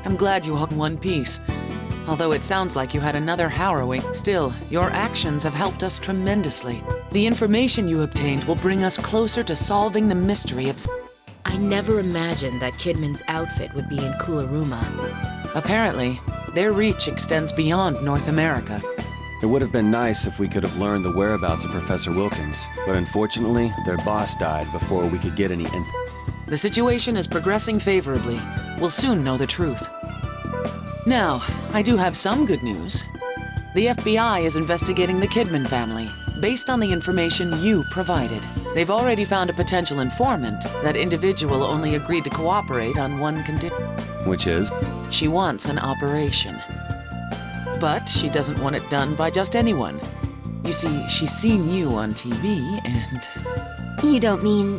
I'm glad you all in one piece. Although it sounds like you had another harrowing, still, your actions have helped us tremendously. The information you obtained will bring us closer to solving the mystery of... I never imagined that Kidman's outfit would be in Kularuma. Apparently, their reach extends beyond North America. It would have been nice if we could have learned the whereabouts of Professor Wilkins, but unfortunately, their boss died before we could get any info. The situation is progressing favorably. We'll soon know the truth. Now, I do have some good news. The FBI is investigating the Kidman family, based on the information you provided. They've already found a potential informant. That individual only agreed to cooperate on one condition. Which is? She wants an operation. But she doesn't want it done by just anyone. You see, she's seen you on TV and... You don't mean...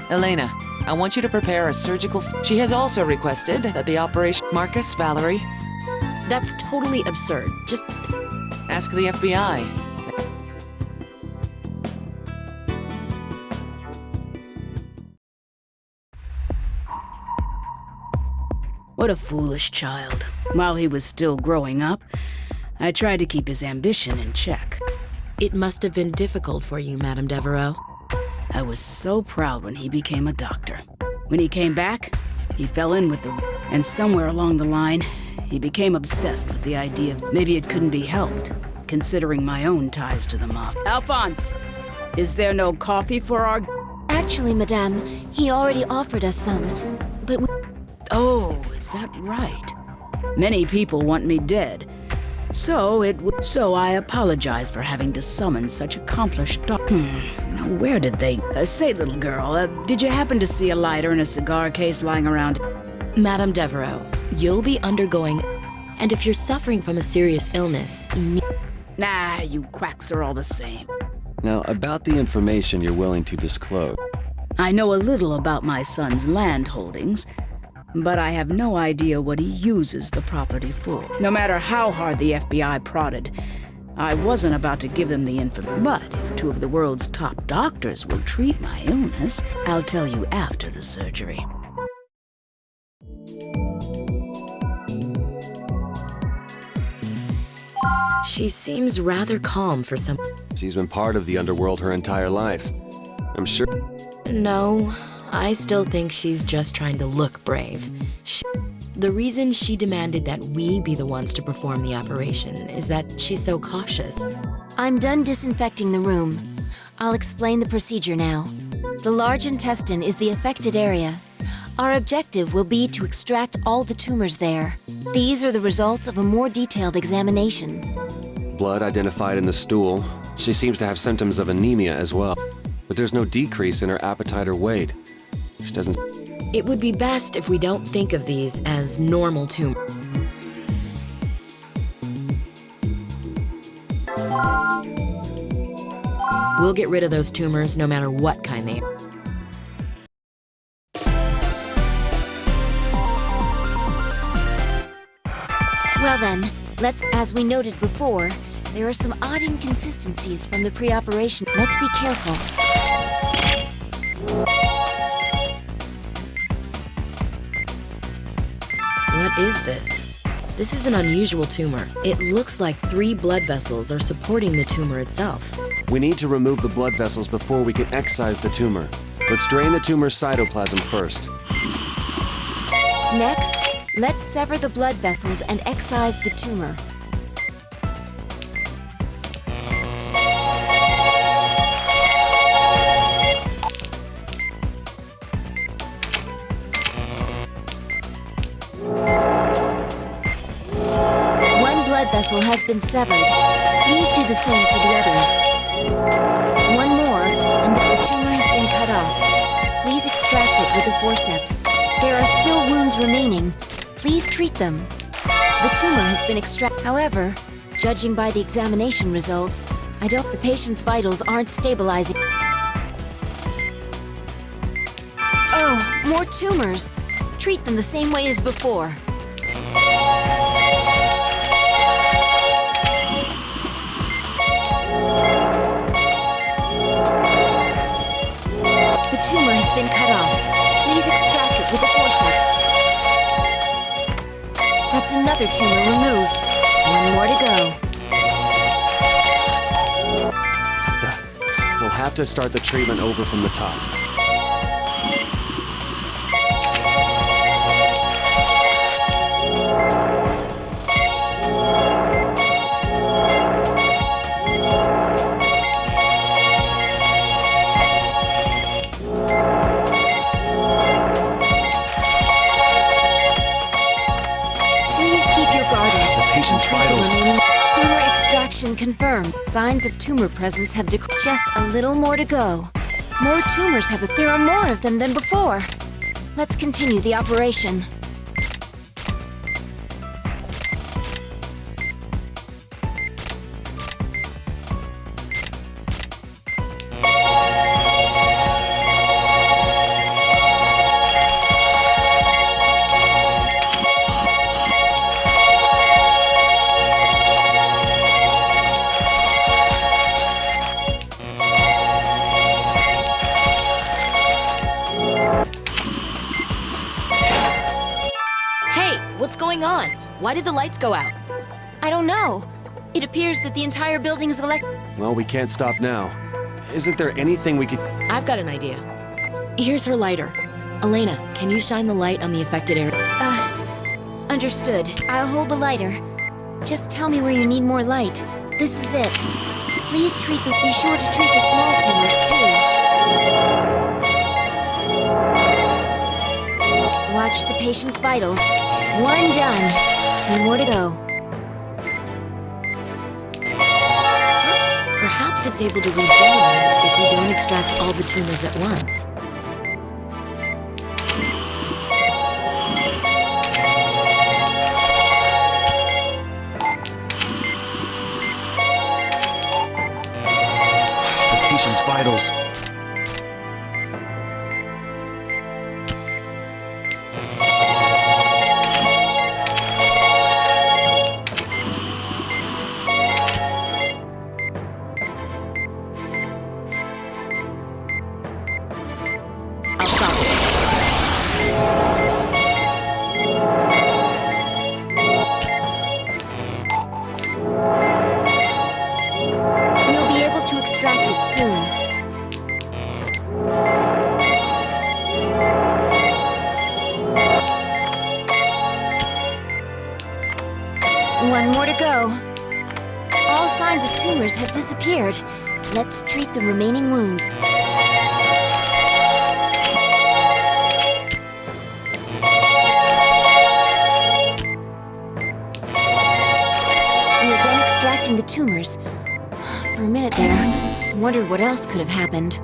Elena, I want you to prepare a surgical... She has also requested that the operation... Marcus, Valerie... That's totally absurd. Just... Ask the FBI. What a foolish child. While he was still growing up, I tried to keep his ambition in check. It must have been difficult for you, Madame Devereaux. I was so proud when he became a doctor. When he came back, he fell in with the... And somewhere along the line, he became obsessed with the idea of maybe it couldn't be helped, considering my own ties to the mafia. Alphonse, is there no coffee for our... Actually, Madame, he already offered us some, but we... Oh, is that right? Many people want me dead. So I apologize for having to summon such accomplished Now, where did they... say, little girl, did you happen to see a lighter and a cigar case lying around? Madame Devereaux, you'll be undergoing... And if you're suffering from a serious illness, you need... Nah, you quacks are all the same. Now, about the information you're willing to disclose. I know a little about my son's land holdings, but I have no idea what he uses the property for. No matter how hard the FBI prodded, I wasn't about to give them the info. But if two of the world's top doctors will treat my illness, I'll tell you after the surgery. She seems rather calm for some... She's been part of the underworld her entire life. I'm sure... No, I still think she's just trying to look brave. The reason she demanded that we be the ones to perform the operation is that she's so cautious. I'm done disinfecting the room. I'll explain the procedure now. The large intestine is the affected area. Our objective will be to extract all the tumors there. These are the results of a more detailed examination. Blood identified in the stool. She seems to have symptoms of anemia as well. But there's no decrease in her appetite or weight. She doesn't... It would be best if we don't think of these as normal tumors. We'll get rid of those tumors no matter what kind they are. Well then, as we noted before, there are some odd inconsistencies from the pre-operation. Let's be careful. What is this? This is an unusual tumor. It looks like 3 blood vessels are supporting the tumor itself. We need to remove the blood vessels before we can excise the tumor. Let's drain the tumor's cytoplasm first. Next, let's sever the blood vessels and excise the tumor. One blood vessel has been severed. Please do the same for the others. One more, and the tumor has been cut off. Please extract it with a forceps. There are still wounds remaining. Please treat them. The tumor has been extracted. However, judging by the examination results, the patient's vitals aren't stabilizing. Oh, more tumors. Treat them the same way as before. The tumor has been cut off. Please extract it with a forceps. another tumor removed. One more to go. We'll have to start the treatment over from the top. Please keep your guard up. The patient's vitals. Tumor extraction confirmed. Signs of tumor presence have decreased. Just a little more to go. More tumors have appeared. There are more of them than before. Let's continue the operation. Hey, what's going on? Why did the lights go out? I don't know. It appears that the entire building is Well, we can't stop now. Isn't there anything we could... I've got an idea. Here's her lighter. Elena, can you shine the light on the affected area? Understood. I'll hold the lighter. Just tell me where you need more light. This is it. Please be sure to treat the small tumors too. Watch the patient's vitals. One done. Two more to go. Perhaps it's able to regenerate if we don't extract all the tumors at once. The patient's vitals. I'll stop it. We'll be able to extract it soon. One more to go. All signs of tumors have disappeared. Let's treat the remaining wounds. We're done extracting the tumors. For a minute there, I wondered what else could have happened.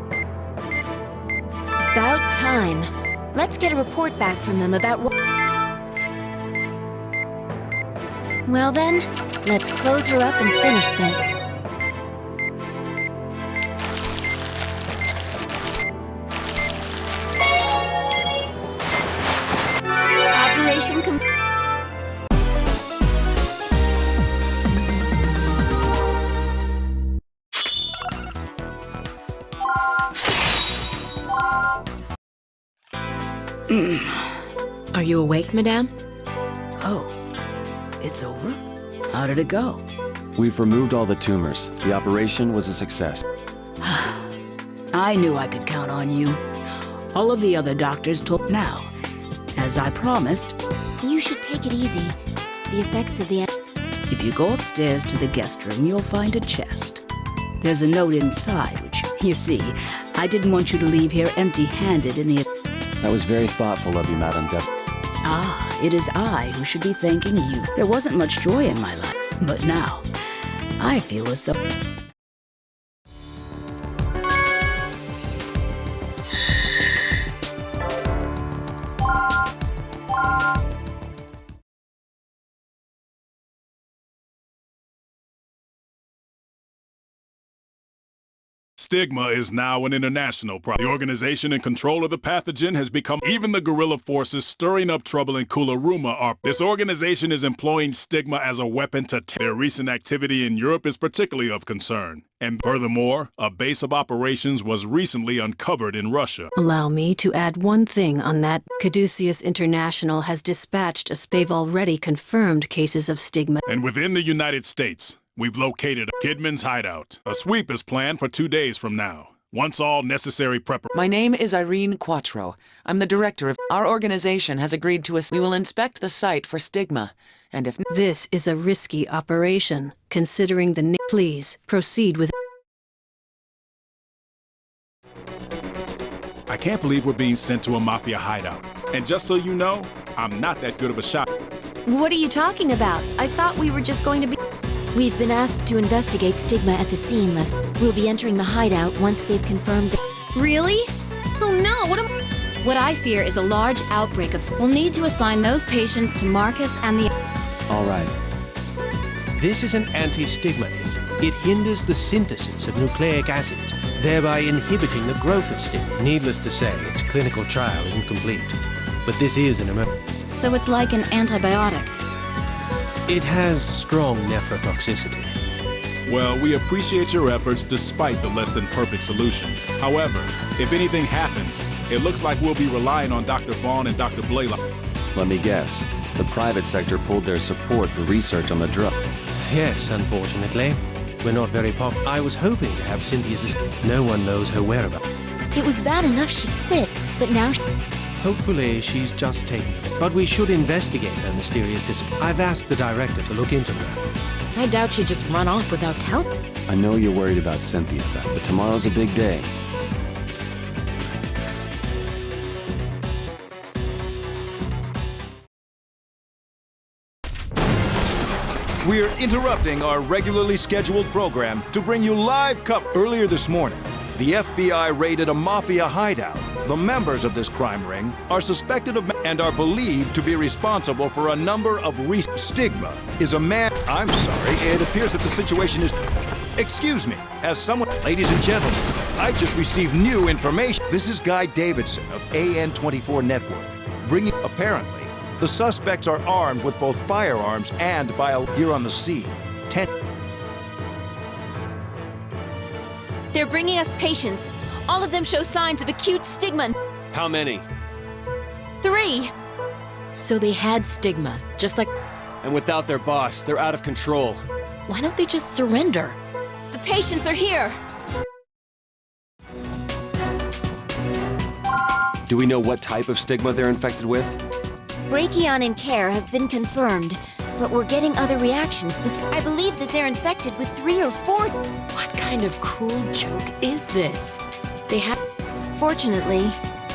About time. Let's get a report back from them about what... Well then, let's close her up and finish this. Operation complete. Are you awake, madame? Oh, it's over? How did it go? We've removed all the tumors. The operation was a success. I knew I could count on you. All of the other doctors told now. As I promised, You should take it easy. The effects of the... if you go upstairs to the guest room, you'll find a chest. There's a note inside, which, you see, I didn't want you to leave here empty-handed in the... That was very thoughtful of you, Madame Deb. Ah, it is I who should be thanking you. There wasn't much joy in my life, but now, I feel as though... Stigma is now an international problem. The organization in control of the pathogen has become even the guerrilla forces stirring up trouble in Kularuma are. This organization is employing stigma as a weapon to their recent activity in Europe is particularly of concern. And furthermore, a base of operations was recently uncovered in Russia. Allow me to add one thing on that. Caduceus International has dispatched us. They've already confirmed cases of stigma. And within the United States, we've located Kidman's hideout. A sweep is planned for 2 days from now. Once all necessary preparations. My name is Irene Quattro. I'm the director of... Our organization has agreed to us. We will inspect the site for stigma, and if... This is a risky operation, considering the... Please, proceed with... I can't believe we're being sent to a mafia hideout. And just so you know, I'm not that good of a shot. What are you talking about? I thought we were just going to be... We've been asked to investigate stigma at the scene, Les. We'll be entering the hideout once they've confirmed that... Really? Oh no, What I fear is a large outbreak of... We'll need to assign those patients to Marcus and the... All right. This is an anti-stigma agent. It hinders the synthesis of nucleic acids, thereby inhibiting the growth of stigma. Needless to say, its clinical trial isn't complete. But this is an emergency. So it's like an antibiotic. It has strong nephrotoxicity. Well, we appreciate your efforts despite the less than perfect solution. However, if anything happens, it looks like we'll be relying on Dr. Vaughn and Dr. Blaylock. Let me guess. The private sector pulled their support for research on the drug. Yes, unfortunately. We're not very popular. I was hoping to have Cynthia's assist. No one knows her whereabouts. It was bad enough she quit, but now Hopefully, she's just taken it. But we should investigate her mysterious disappearance. I've asked the director to look into her. I doubt she'd just run off without help. I know you're worried about Cynthia, but tomorrow's a big day. We're interrupting our regularly scheduled program to bring you live coverage. Earlier this morning, the FBI raided a mafia hideout. The members of this crime ring are suspected of and are believed to be responsible for a number of Stigma is a man. I'm sorry, it appears that the situation is... Excuse me, as someone... Ladies and gentlemen, I just received new information. This is Guy Davidson of AN24 Network, bringing... Apparently, the suspects are armed with both firearms and here on the scene. They're bringing us patients. All of them show signs of acute stigma. How many? 3. So they had stigma, just like... And without their boss, they're out of control. Why don't they just surrender? The patients are here. Do we know what type of stigma they're infected with? Brachion and Care have been confirmed, but we're getting other reactions. I believe that they're infected with 3 or 4... What kind of cruel joke is this? They have... Fortunately,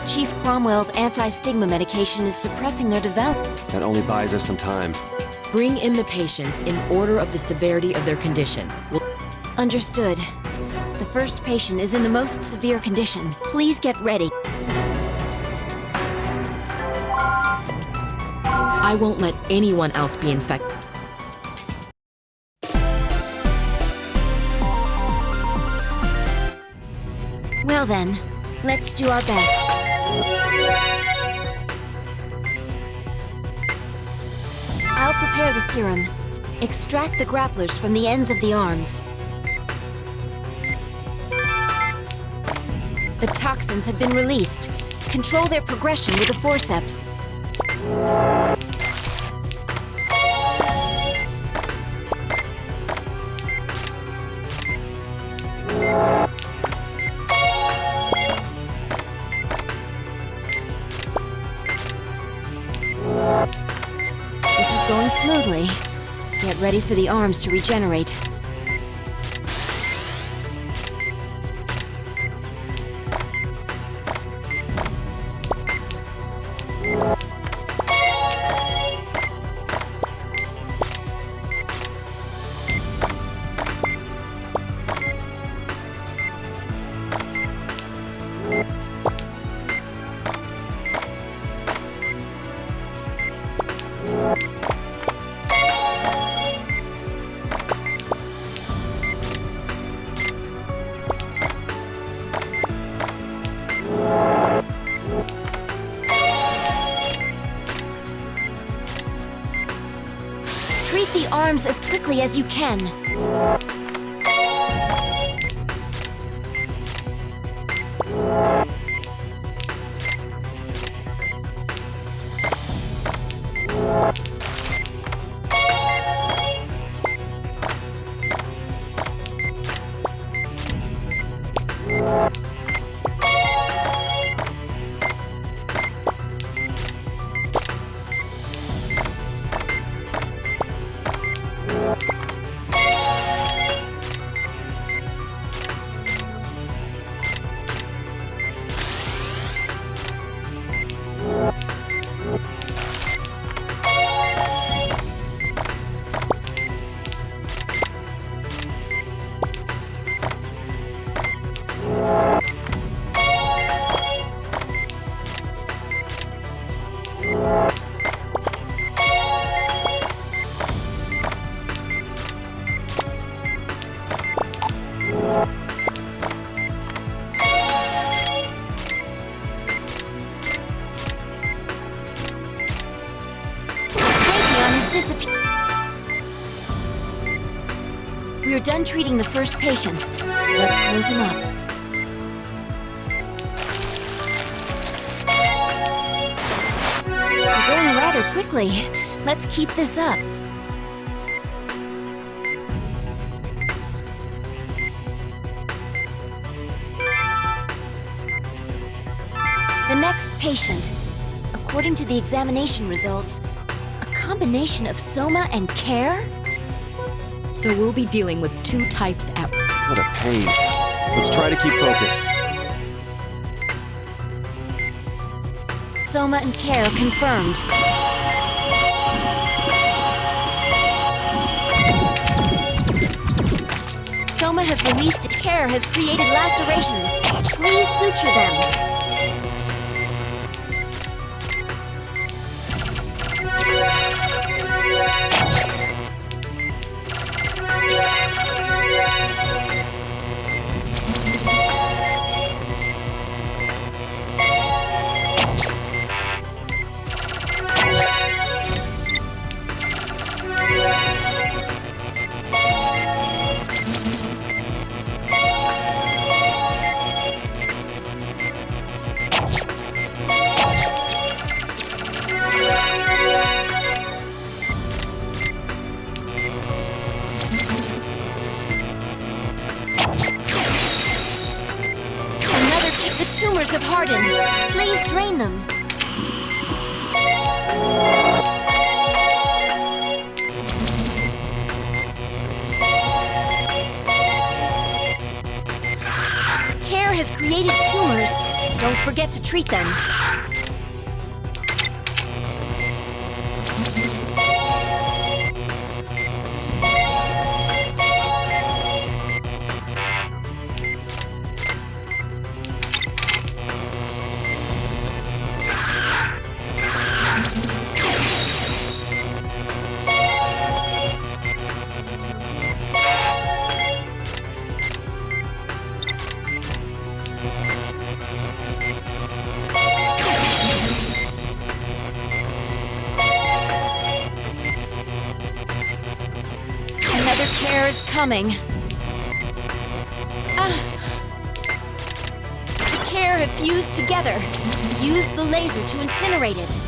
Chief Cromwell's anti-stigma medication is suppressing their development. That only buys us some time. Bring in the patients in order of the severity of their condition. Understood. The first patient is in the most severe condition. Please get ready. I won't let anyone else be infected. Well then, let's do our best. I'll prepare the serum. Extract the grapplers from the ends of the arms. The toxins have been released. Control their progression with the forceps. This is going smoothly. Get ready for the arms to regenerate. Treat the arms as quickly as you can. We're done treating the first patient. Let's close him up. We're going rather quickly. Let's keep this up. The next patient. According to the examination results, a combination of soma and care? So we'll be dealing with 2 types at... What a pain. Let's try to keep focused. Soma and care confirmed. Soma has released. Care has created lacerations. Please suture them. Tumors have hardened. Please drain them. Care has created tumors. Don't forget to treat them. Another care is coming. The care have fused together. Use the laser to incinerate it.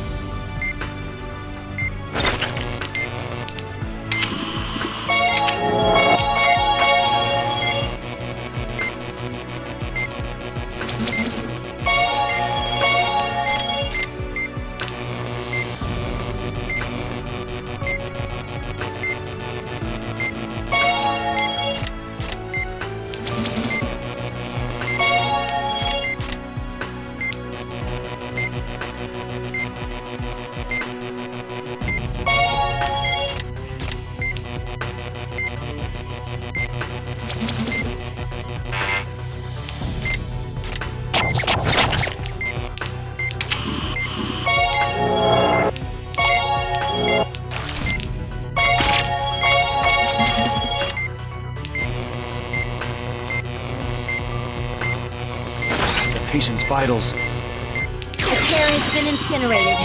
Patient's vitals. The care has been incinerated.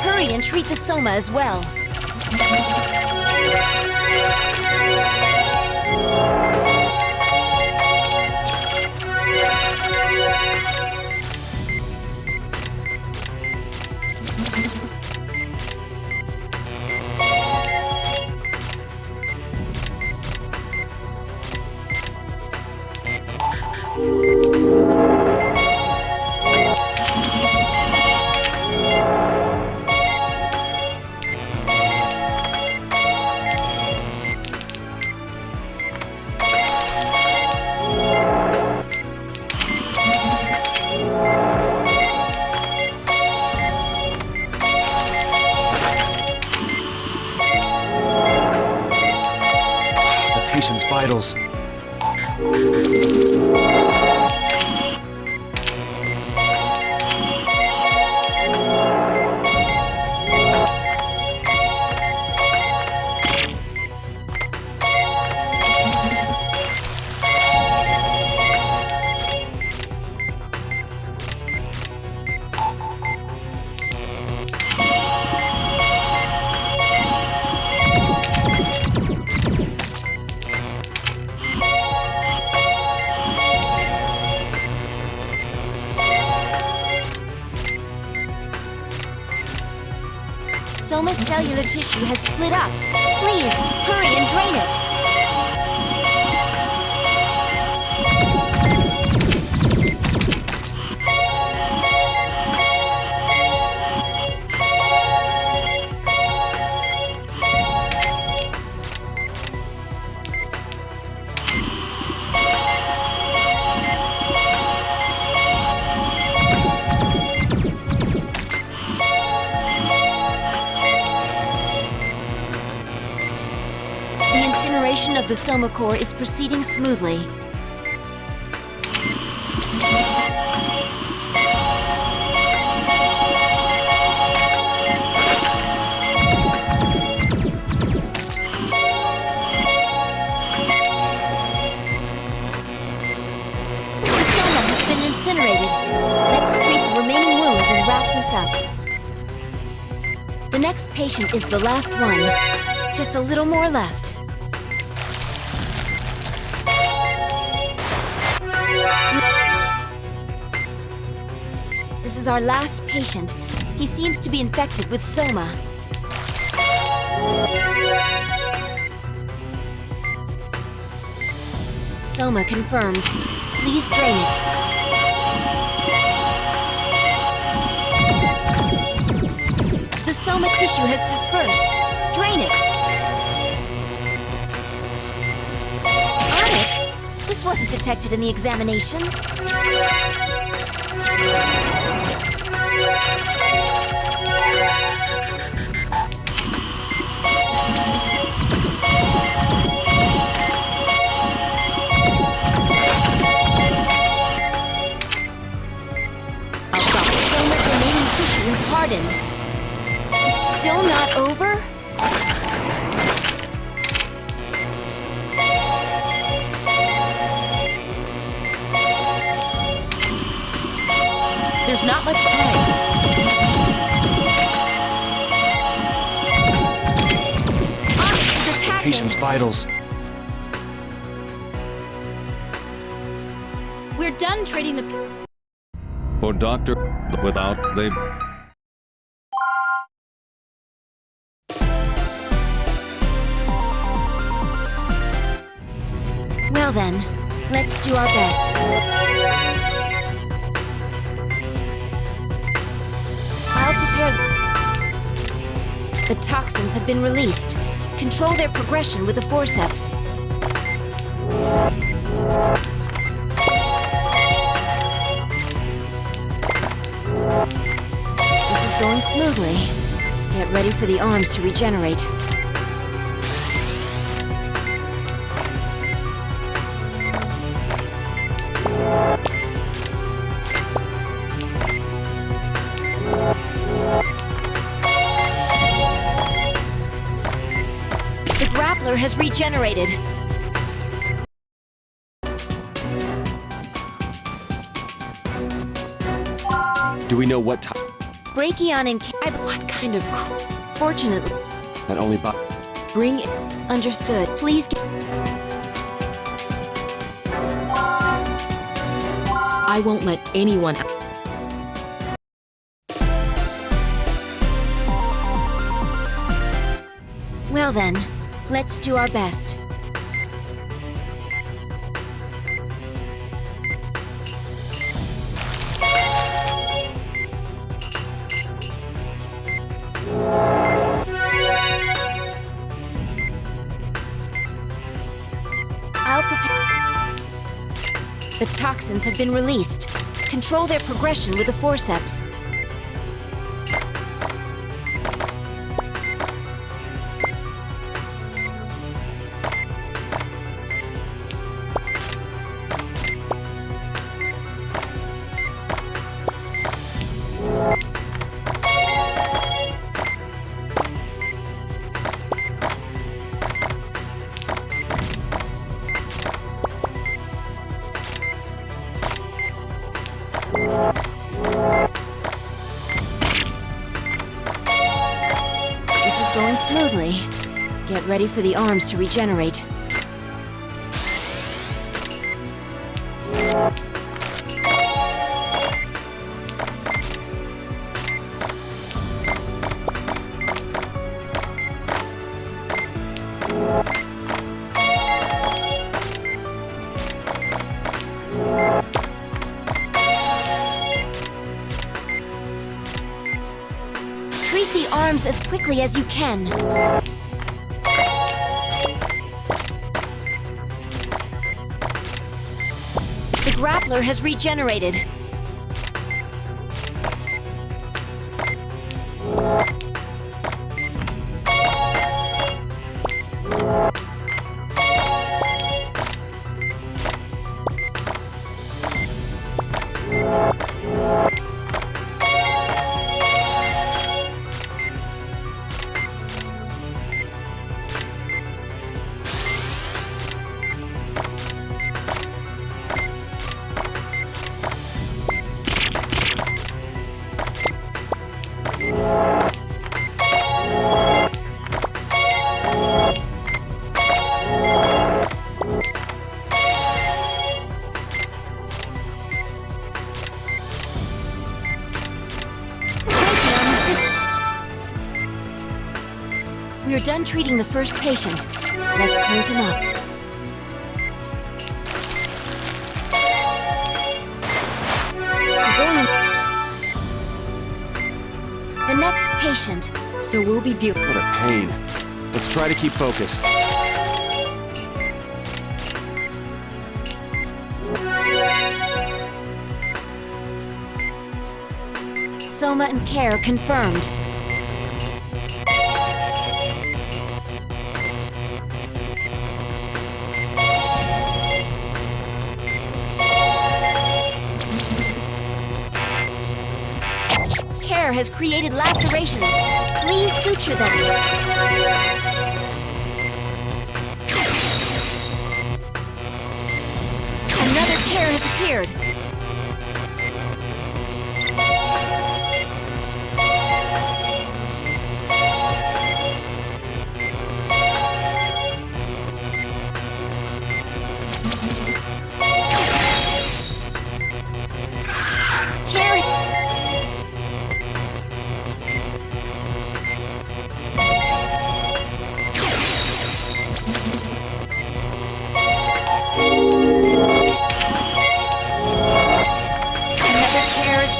Hurry and treat the soma as well. Patient's vitals. Soma's cellular tissue has split up. Please, hurry and drain it. The incineration of the Soma core is proceeding smoothly. The Soma has been incinerated. Let's treat the remaining wounds and wrap this up. The next patient is the last one. Just a little more left. This is our last patient. He seems to be infected with Soma. Soma confirmed. Please drain it. The Soma tissue has dispersed. Drain it. Onyx? This wasn't detected in the examination. Soma's remaining tissue is hardened. It's still not over? There's not much time. Onyx is attacking. Patient's vitals. We're done treating the... For doctor without they... Well then, let's do our best. I'll prepare... The toxins have been released. Control their progression with the forceps. This is going smoothly. Get ready for the arms to regenerate. The grappler has regenerated. Do we know what time? Brachion and what kind of... Fortunately, That only Bring... Understood. Please I won't let anyone... Well then, let's do our best. I'll prepare. The toxins have been released. Control their progression with the forceps. This is going smoothly. Get ready for the arms to regenerate. Treat the arms as quickly as you can. The grappler has regenerated. We're done treating the first patient. Let's close him up. The next patient. So we'll be dealing... What a pain. Let's try to keep focused. Soma and Care confirmed. Care has created lacerations. Please suture them. Another Care has appeared.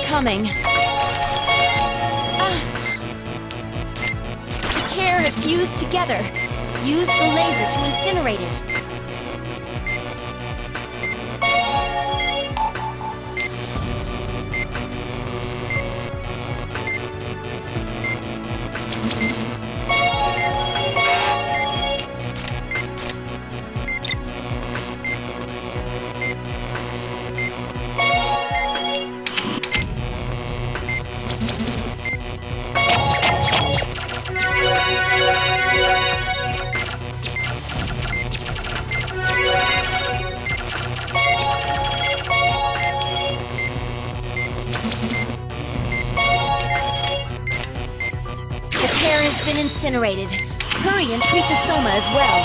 Coming. The Care have fused together. Use the laser to incinerate it. The Care has been incinerated. hurry and treat the Soma as well.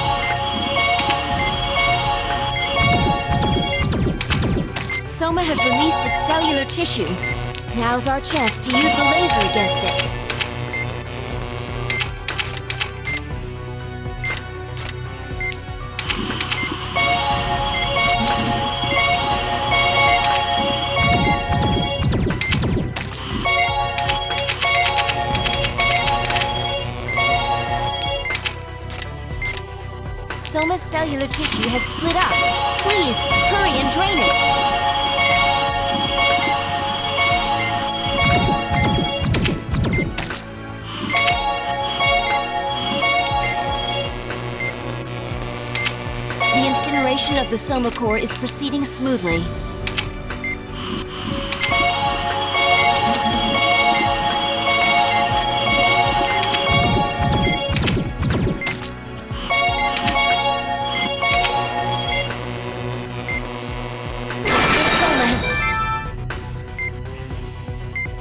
Soma has released its cellular tissue. Now's our chance to use the laser against it. Soma's cellular tissue has split up. Please, hurry and drain it. The incineration of the Soma core is proceeding smoothly.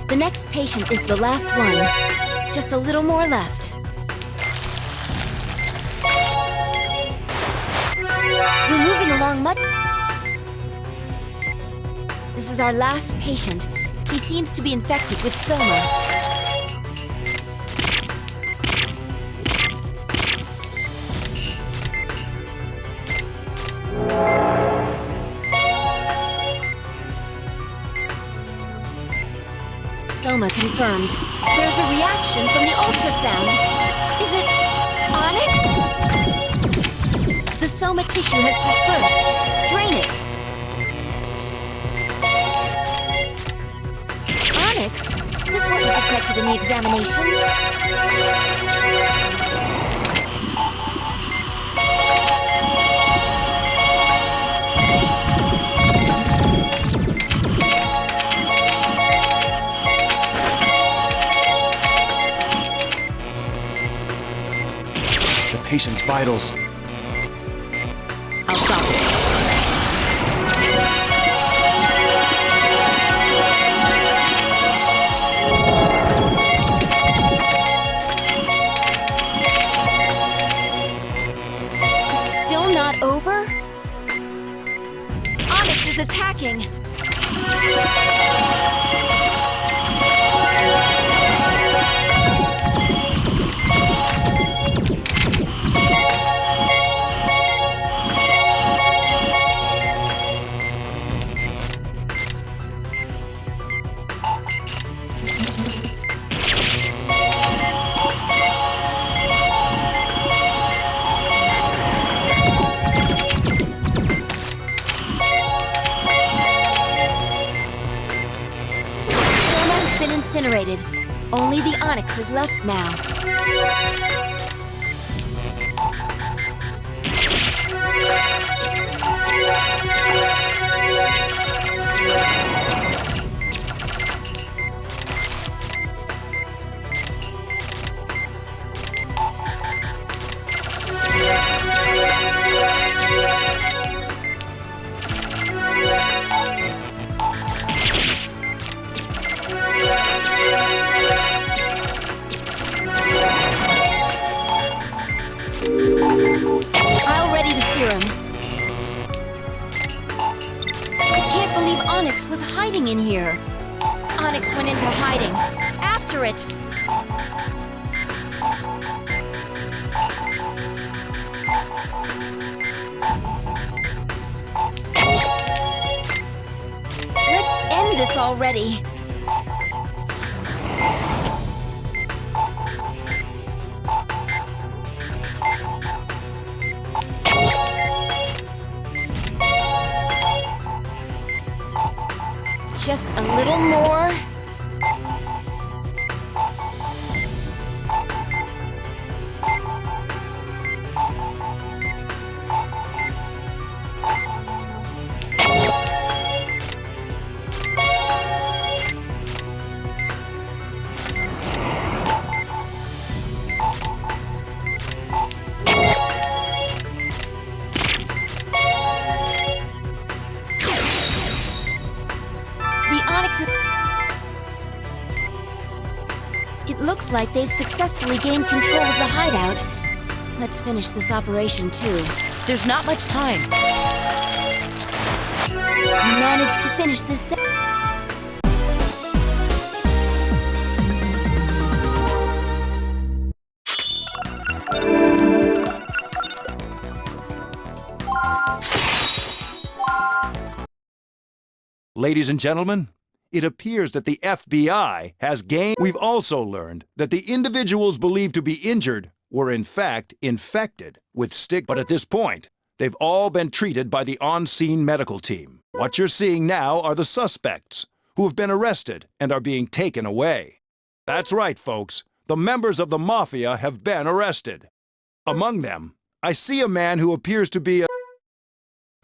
The next patient is the last one. Just a little more left. We're moving along much. This is our last patient. He seems to be infected with Soma. Soma confirmed. There's a reaction from the ultrasound. Is it Onyx? The Soma tissue has dispersed. Drain it. Onyx? This wasn't detected in the examination. Patient's vitals. I'll stop it. It's still not over? Onyx is attacking. Incinerated. Only the Onyx is left now. I'll ready the serum. I can't believe Onyx was hiding in here. Onyx went into hiding. After it. Let's end this already. Just a little more. It looks like they've successfully gained control of the hideout. Let's finish this operation too. There's not much time. We managed to finish this Ladies and gentlemen, it appears that the FBI has gained. We've also learned that the individuals believed to be injured were in fact infected with stigma. But at this point, they've all been treated by the on-scene medical team. What you're seeing now are the suspects who have been arrested and are being taken away. That's right, folks. The members of the Mafia have been arrested. Among them, I see a man who appears to be a...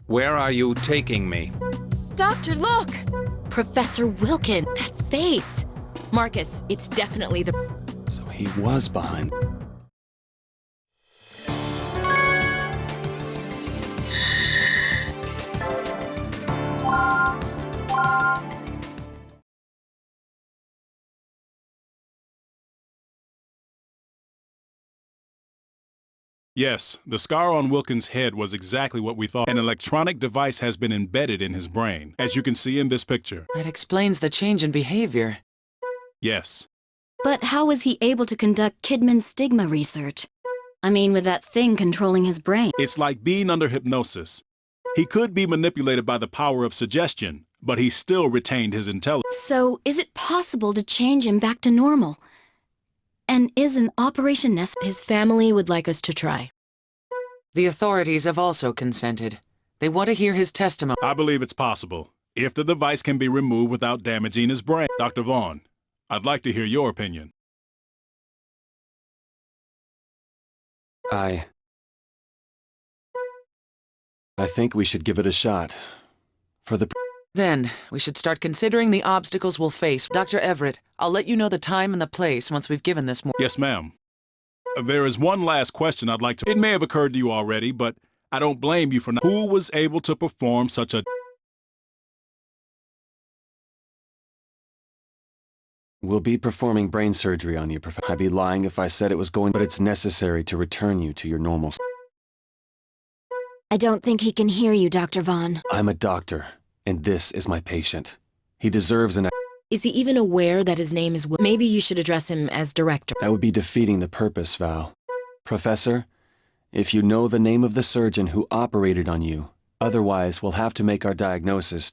Where are you taking me? Doctor, look! Professor Wilkin, that face! Marcus, it's definitely the... So he was behind. Yes, the scar on Wilkins' head was exactly what we thought. An electronic device has been embedded in his brain, as you can see in this picture. That explains the change in behavior. Yes. But how was he able to conduct Kidman stigma research? I mean, with that thing controlling his brain. It's like being under hypnosis. He could be manipulated by the power of suggestion, but he still retained his intelligence. So, is it possible to change him back to normal? And is an operation necessary? His family would like us to try. The authorities have also consented. They want to hear his testimony. I believe it's possible, if the device can be removed without damaging his brain. Dr. Vaughn, I'd like to hear your opinion. I think we should give it a shot. For the... Then, we should start considering the obstacles we'll face. Dr. Everett, I'll let you know the time and the place once we've given this more. Yes, ma'am. There is one last question I'd like to... It may have occurred to you already, but I don't blame you for not... Who was able to perform such a... We'll be performing brain surgery on you, Professor. I'd be lying if I said it was going... But it's necessary to return you to your normal... I don't think he can hear you, Dr. Vaughn. I'm a doctor, and this is my patient. He deserves an... Is he even aware that his name is Will? Maybe you should address him as director. That would be defeating the purpose, Val. Professor, if you know the name of the surgeon who operated on you, otherwise we'll have to make our diagnosis.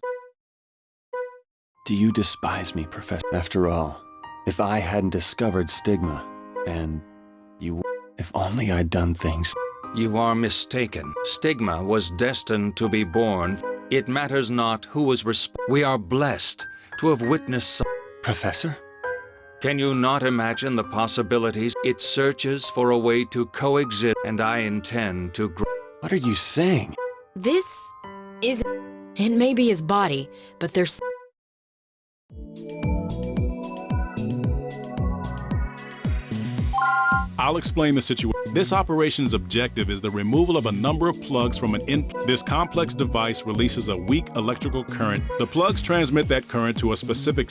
Do you despise me, Professor? After all, if I hadn't discovered stigma, and you... If only I'd done things... You are mistaken. Stigma was destined to be born. It matters not who is responsible. We are blessed to have witnessed... Professor? Can you not imagine the possibilities? It searches for a way to coexist, and I intend to grow. What are you saying? This is... It may be his body, but there's... I'll explain the situation. This operation's objective is the removal of a number of plugs from an input. This complex device releases a weak electrical current. The plugs transmit that current to a specific...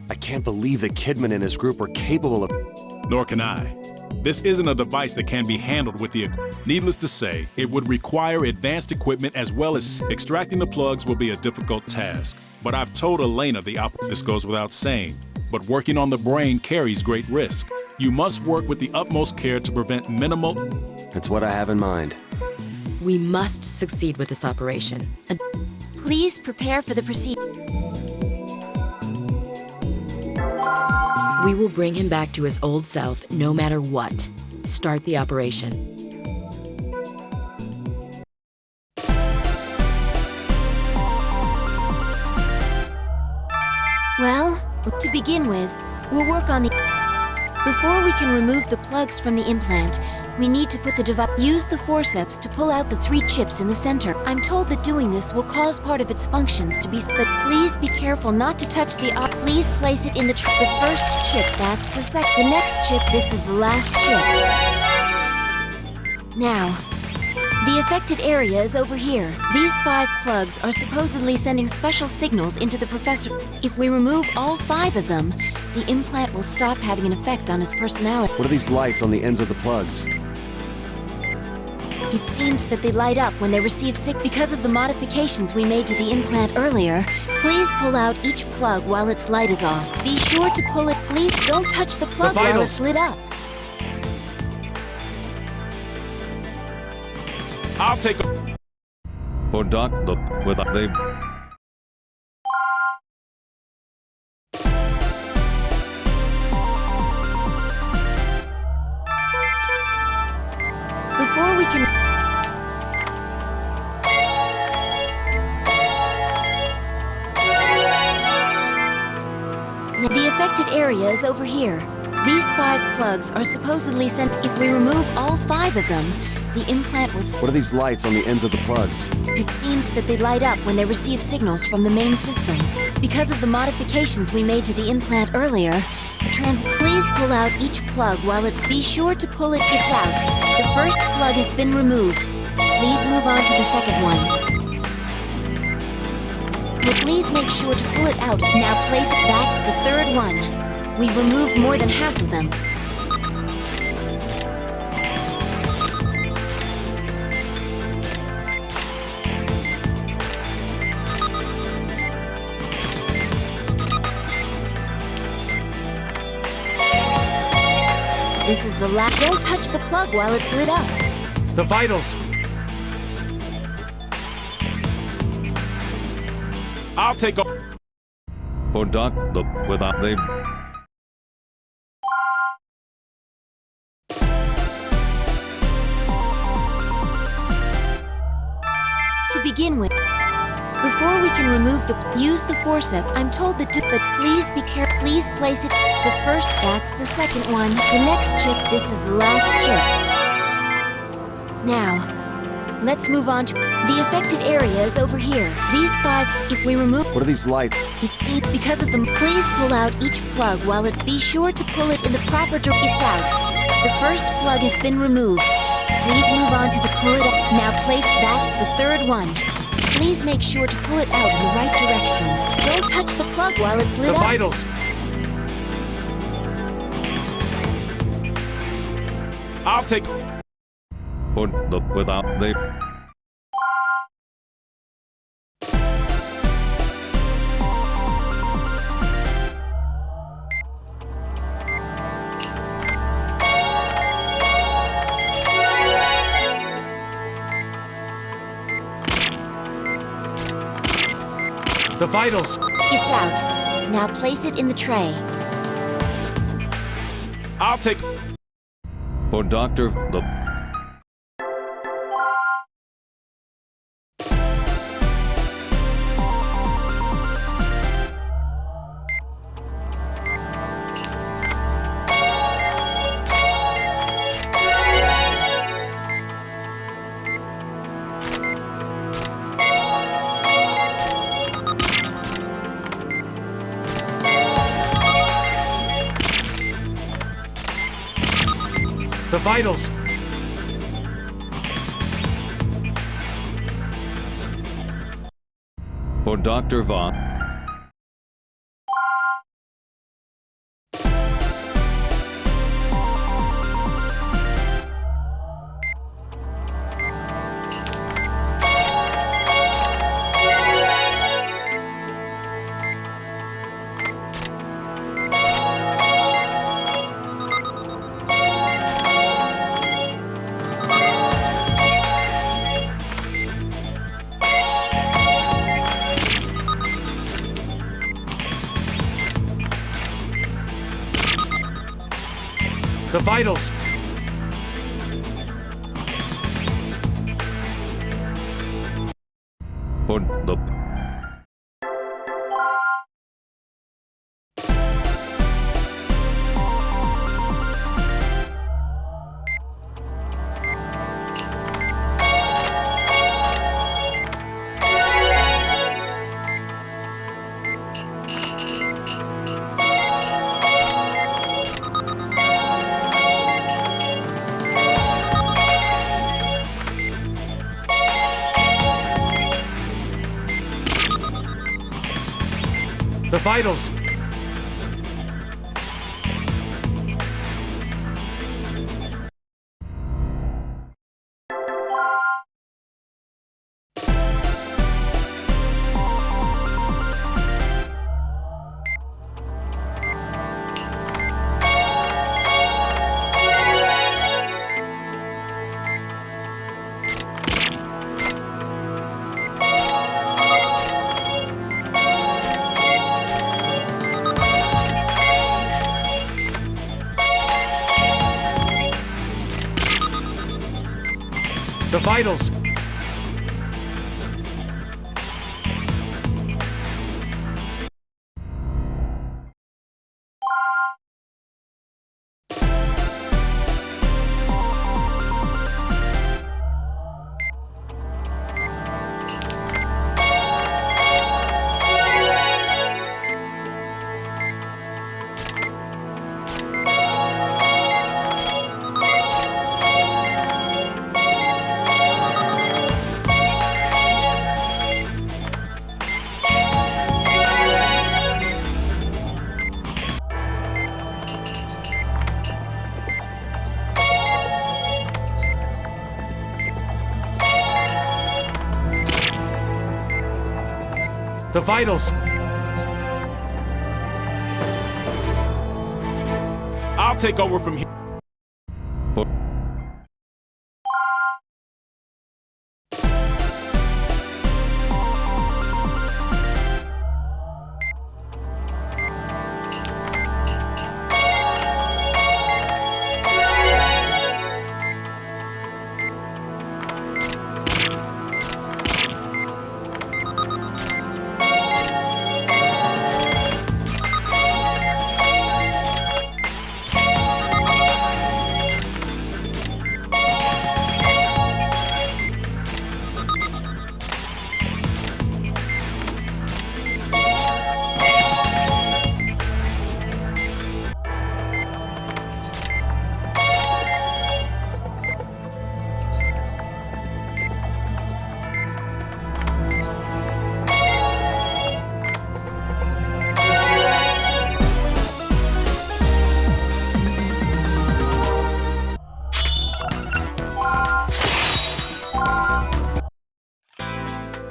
I can't believe that Kidman and his group were capable of... Nor can I. This isn't a device that can be handled with the... Needless to say, it would require advanced equipment as well as... Extracting the plugs will be a difficult task. But I've told Elena this goes without saying. But working on the brain carries great risk. You must work with the utmost care to prevent minimal... That's what I have in mind. We must succeed with this operation. Please prepare for the procedure. We will bring him back to his old self, no matter what. Start the operation. Well, to begin with, we'll work on the... Before we can remove the plugs from the implant, we need to put the device... Use the forceps to pull out the 3 chips in the center. I'm told that doing this will cause part of its functions to be... But please be careful not to touch the... Please place it in the first chip, that's the The next chip, this is the last chip. Now, the affected area is over here. These 5 plugs are supposedly sending special signals into the professor. If we remove all 5 of them, the implant will stop having an effect on his personality. What are these lights on the ends of the plugs? It seems that they light up when they receive sick because of the modifications we made to the implant earlier. Please pull out each plug while its light is off. Be sure to pull it. Please don't touch the plug while it's lit up. I'll take a... For Doctor, without they... Before we can... The affected area is over here. These 5 plugs are supposedly sent. If we remove all 5 of them, the implant will... What are these lights on the ends of the plugs? It seems that they light up when they receive signals from the main system. Because of the modifications we made to the implant earlier, please pull out each plug while it's... Be sure to pull it. It's out. The first plug has been removed. Please move on to the second one. But please make sure to pull it out. Now place it. That's the third one. We've removed more than half of them. This is the last. Don't touch the plug while it's lit up. The vitals! I'll take a... For Doctor, without they... To begin with, before we can remove use the forceps. I'm told that but please be careful. Please place it. The first, that's the second one. The next chip, this is the last chip. Now, let's move on to... The affected area is over here. These 5, if we remove... What are these lights? It seems because of them. Please pull out each plug while it... Be sure to pull it in the proper direction. It's out. The first plug has been removed. Please move on to the... Pull it up. Now place... That's the third one. Please make sure to pull it out in the right direction. Don't touch the plug while it's lit up. The vitals! I'll take... For the... without they... The vitals! It's out. Now place it in the tray. I'll take... For Doctor, the... The vitals! For Dr. Vaughn... The vitals! For the... The vitals! The vitals! The vitals! I'll take over from here.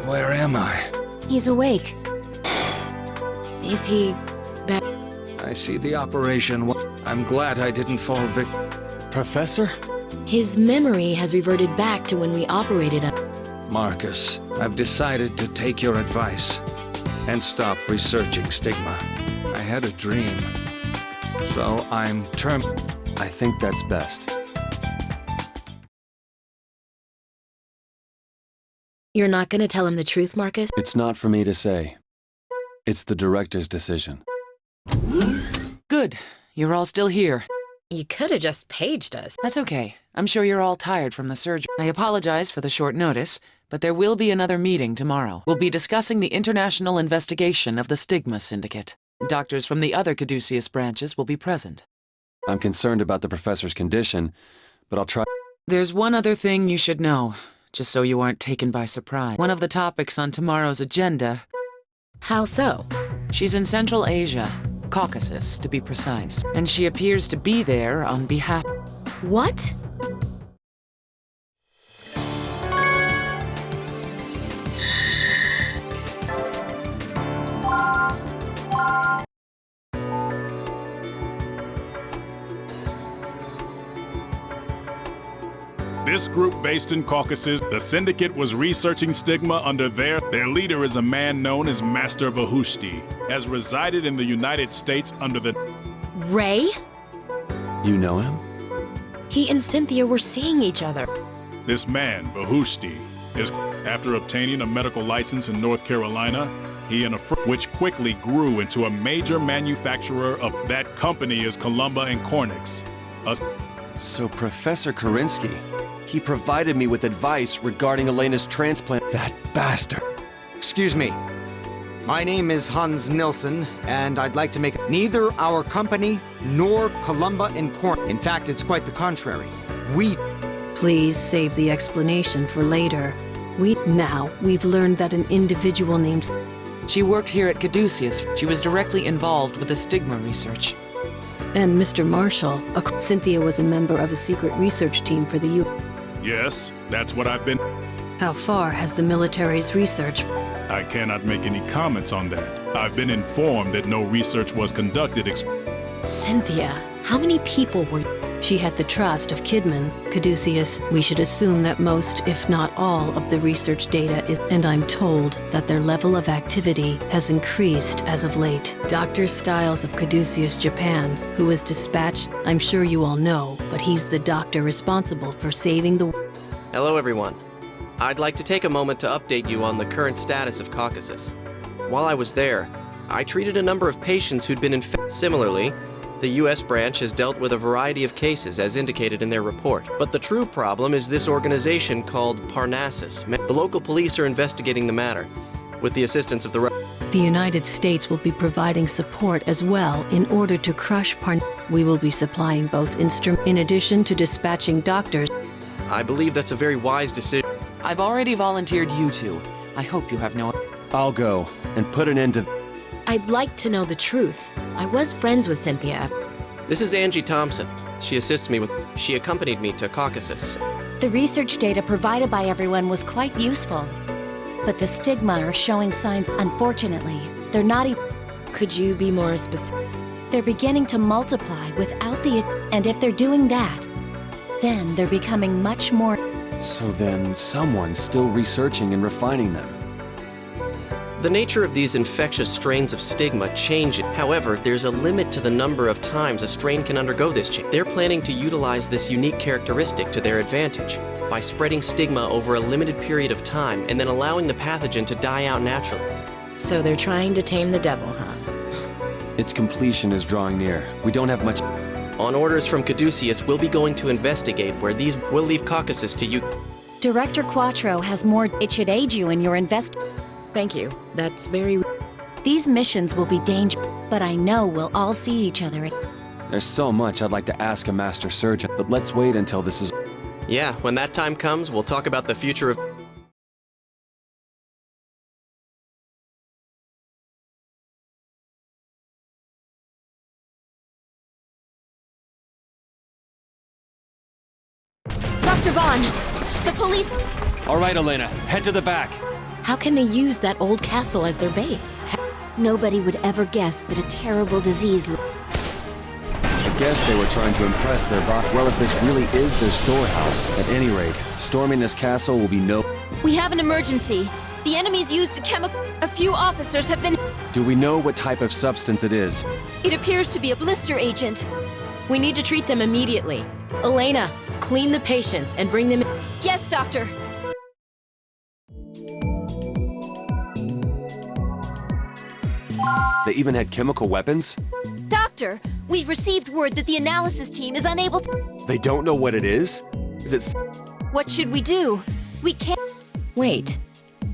Where am I? He's awake. Is he back? I see the operation. I'm glad I didn't fall victim. Professor? His memory has reverted back to when we operated on. Marcus, I've decided to take your advice and stop researching stigma. I had a dream. So I'm I think that's best. You're not gonna tell him the truth, Marcus? It's not for me to say. It's the director's decision. Good. You're all still here. You could have just paged us. That's okay. I'm sure you're all tired from the surgery. I apologize for the short notice, but there will be another meeting tomorrow. We'll be discussing the international investigation of the Stigma Syndicate. Doctors from the other Caduceus branches will be present. I'm concerned about the professor's condition, but I'll try. There's one other thing you should know, just so you aren't taken by surprise. One of the topics on tomorrow's agenda. How so? She's in Central Asia, Caucasus to be precise, and she appears to be there on behalf. What? This group based in Caucasus, the Syndicate was researching stigma under their leader is a man known as Master Vahushti, has resided in the United States under the... Ray? You know him? He and Cynthia were seeing each other. This man, Vahushti, is after obtaining a medical license in North Carolina, he and a which quickly grew into a major manufacturer of that company is Columba and Cornix. So Professor Karinsky, he provided me with advice regarding Elena's transplant. That bastard. Excuse me. My name is Hans Nilsson, and I'd like to make neither our company nor Columba and Corn. In fact, it's quite the contrary. Please save the explanation for later. We've learned that an individual named... She worked here at Caduceus. She was directly involved with the stigma research. And Mr. Marshall, Cynthia was a member of a secret research team for the U. Yes, that's what I've been... How far has the military's research? I cannot make any comments on that. I've been informed that no research was conducted. Cynthia, how many people were... She had the trust of Kidman, Caduceus. We should assume that most, if not all, of the research data is... And I'm told that their level of activity has increased as of late. Dr. Stiles of Caduceus, Japan, who was dispatched, I'm sure you all know, but he's the doctor responsible for saving the... Hello, everyone. I'd like to take a moment to update you on the current status of Caucasus. While I was there, I treated a number of patients who'd been infected. Similarly, the U.S. branch has dealt with a variety of cases as indicated in their report. But the true problem is this organization called Parnassus. The local police are investigating the matter, with the assistance of the United States will be providing support as well in order to crush We will be supplying both instruments in addition to dispatching doctors. I believe that's a very wise decision. I've already volunteered you two. I hope you have no... I'll go and put an end to... I'd like to know the truth. I was friends with Cynthia. This is Angie Thompson. She assists me with... She accompanied me to Caucasus. The research data provided by everyone was quite useful. But the stigma are showing signs, unfortunately. They're not even... Could you be more specific? They're beginning to multiply without the... And if they're doing that, then they're becoming much more... So then, someone's still researching and refining them. The nature of these infectious strains of stigma changes. However, there's a limit to the number of times a strain can undergo this change. They're planning to utilize this unique characteristic to their advantage by spreading stigma over a limited period of time and then allowing the pathogen to die out naturally. So they're trying to tame the devil, huh? Its completion is drawing near. We don't have much... On orders from Caduceus, we'll be going to investigate where these will leave Caucasus to you. Director Quattro has more... It should aid you in your Thank you. That's very... These missions will be dangerous, but I know we'll all see each other. There's so much I'd like to ask a master surgeon, but let's wait until this is... Yeah, when that time comes, we'll talk about the future of... Dr. Vaughn, the police... All right, Elena, head to the back. How can they use that old castle as their base? Nobody would ever guess that a terrible disease... I guess they were trying to impress their boss. Well, if this really is their storehouse, at any rate, storming this castle will be no... We have an emergency. The enemy's used a chemical... A few officers have been... Do we know what type of substance it is? It appears to be a blister agent. We need to treat them immediately. Elena, clean the patients and bring them in. Yes, doctor. They even had chemical weapons? Doctor, we've received word that the analysis team is unable to... They don't know what it is? Is it... What should we do? We can't... Wait.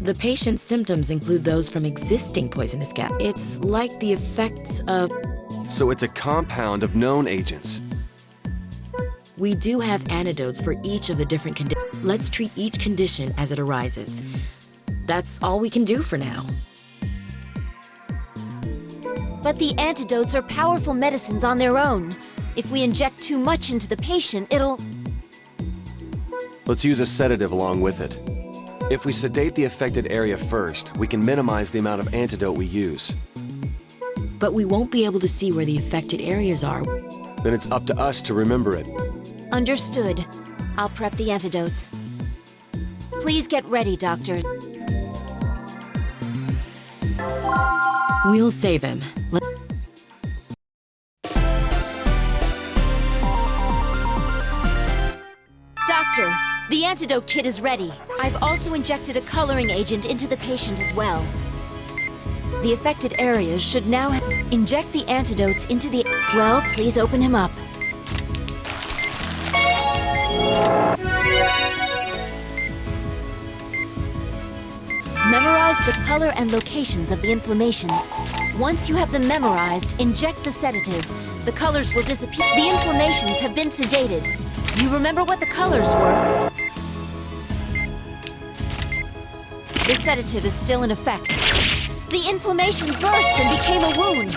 The patient's symptoms include those from existing poisonous gas. It's like the effects of... So it's a compound of known agents. We do have antidotes for each of the different conditions. Let's treat each condition as it arises. That's all we can do for now. But the antidotes are powerful medicines on their own. If we inject too much into the patient, it'll... Let's use a sedative along with it. If we sedate the affected area first, we can minimize the amount of antidote we use. But we won't be able to see where the affected areas are. Then it's up to us to remember it. Understood. I'll prep the antidotes. Please get ready, Doctor. We'll save him. Doctor, the antidote kit is ready. I've also injected a coloring agent into the patient as well. The affected areas should now inject the antidotes into the... Well, please open him up. Memorize the color and locations of the inflammations. Once you have them memorized, inject the sedative. The colors will disappear. The inflammations have been sedated. You remember what the colors were? The sedative is still in effect. The inflammation burst and became a wound.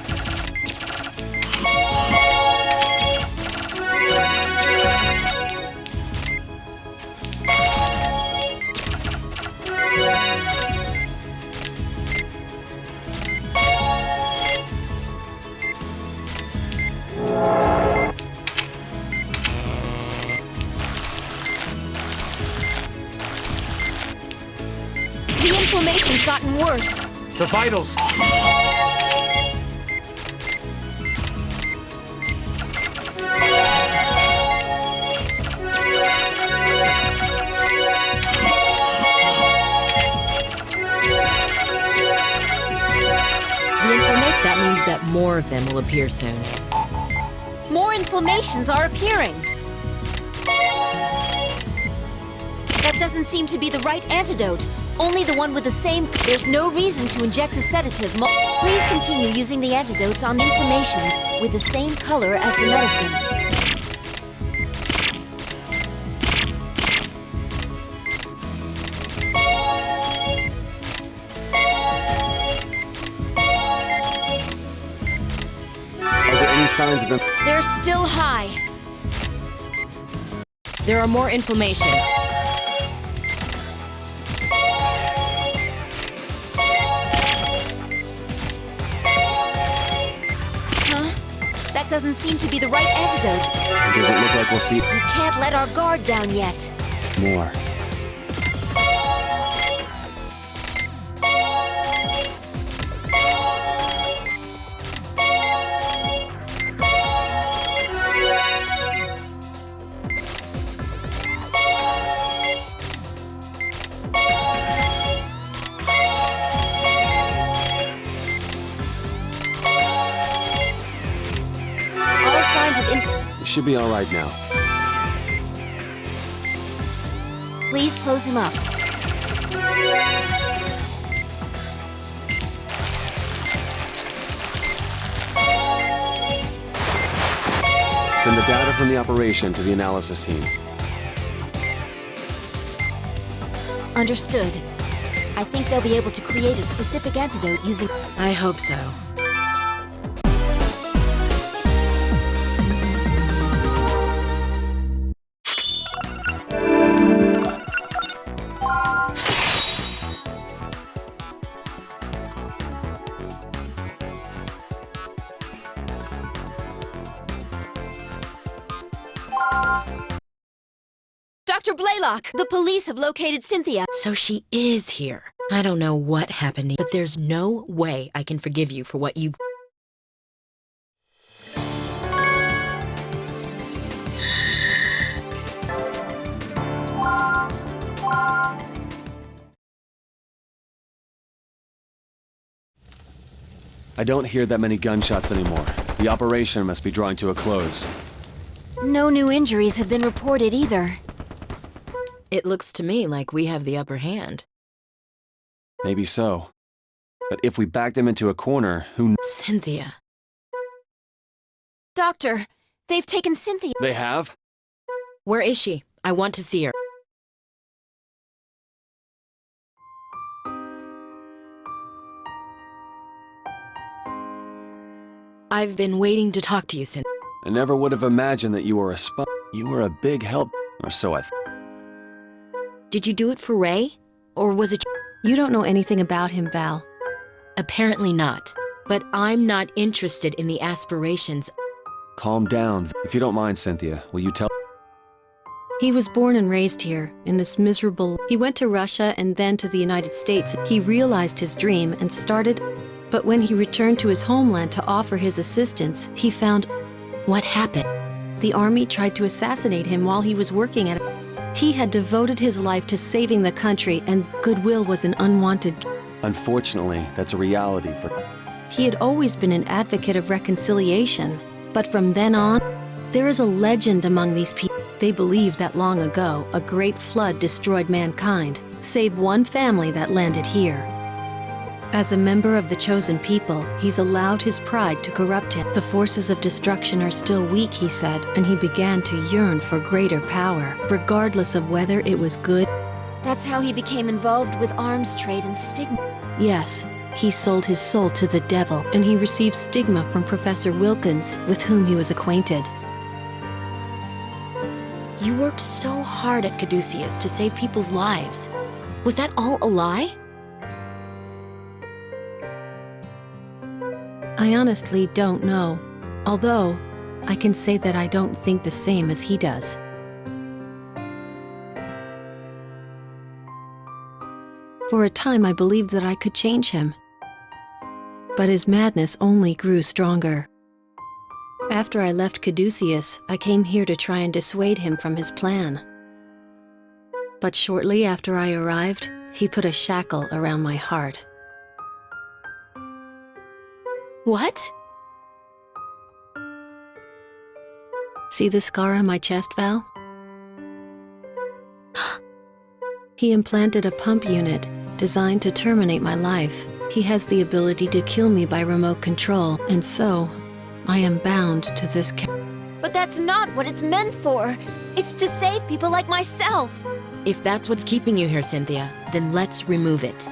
The inflammation's gotten worse. The vitals! that more of them will appear soon. More inflammations are appearing. That doesn't seem to be the right antidote. Only the one with the same... There's no reason to inject the sedative. Please continue using the antidotes on inflammations with the same color as the medicine. Are there any signs of... They're still high. There are more inflammations. That doesn't seem to be the right antidote. It doesn't look like we'll see... We can't let our guard down yet. more. We should be all right now. Please close him up. Send the data from the operation to the analysis team. Understood. I think they'll be able to create a specific antidote using... I hope so. Dr. Blaylock! The police have located Cynthia. So she is here. I don't know what happened, but there's no way I can forgive you for what you've... I don't hear that many gunshots anymore. The operation must be drawing to a close. No new injuries have been reported either. It looks to me like we have the upper hand. Maybe so. But if we back them into a corner, who... Cynthia. Doctor, they've taken Cynthia. They have? Where is she? I want to see her. I've been waiting to talk to you, Cynthia. I never would have imagined that you were a spy. You were a big help, or so I thought. Did you do it for Ray? Or was it... You don't know anything about him, Val. Apparently not. But I'm not interested in the aspirations. Calm down. If you don't mind, Cynthia, will you tell... He was born and raised here, in this miserable... He went to Russia and then to the United States. He realized his dream and started... But when he returned to his homeland to offer his assistance, he found... What happened? The army tried to assassinate him while he was working at it. He had devoted his life to saving the country, and goodwill was an unwanted... Unfortunately, that's a reality for... He had always been an advocate of reconciliation, but from then on, there is a legend among these people. They believe that long ago, a great flood destroyed mankind, save one family that landed here. As a member of the chosen people, he's allowed his pride to corrupt him. The forces of destruction are still weak, he said, and he began to yearn for greater power, regardless of whether it was good. That's how he became involved with arms trade and stigma. Yes, he sold his soul to the devil, and he received stigma from Professor Wilkins, with whom he was acquainted. You worked so hard at Caduceus to save people's lives. Was that all a lie? I honestly don't know, although I can say that I don't think the same as he does. For a time I believed that I could change him, but his madness only grew stronger. After I left Caduceus, I came here to try and dissuade him from his plan. But shortly after I arrived, he put a shackle around my heart. What? See the scar on my chest, Val? He implanted a pump unit designed to terminate my life. He has the ability to kill me by remote control, and so I am bound to this But that's not what it's meant for. It's to save people like myself. If that's what's keeping you here, Cynthia, then let's remove it.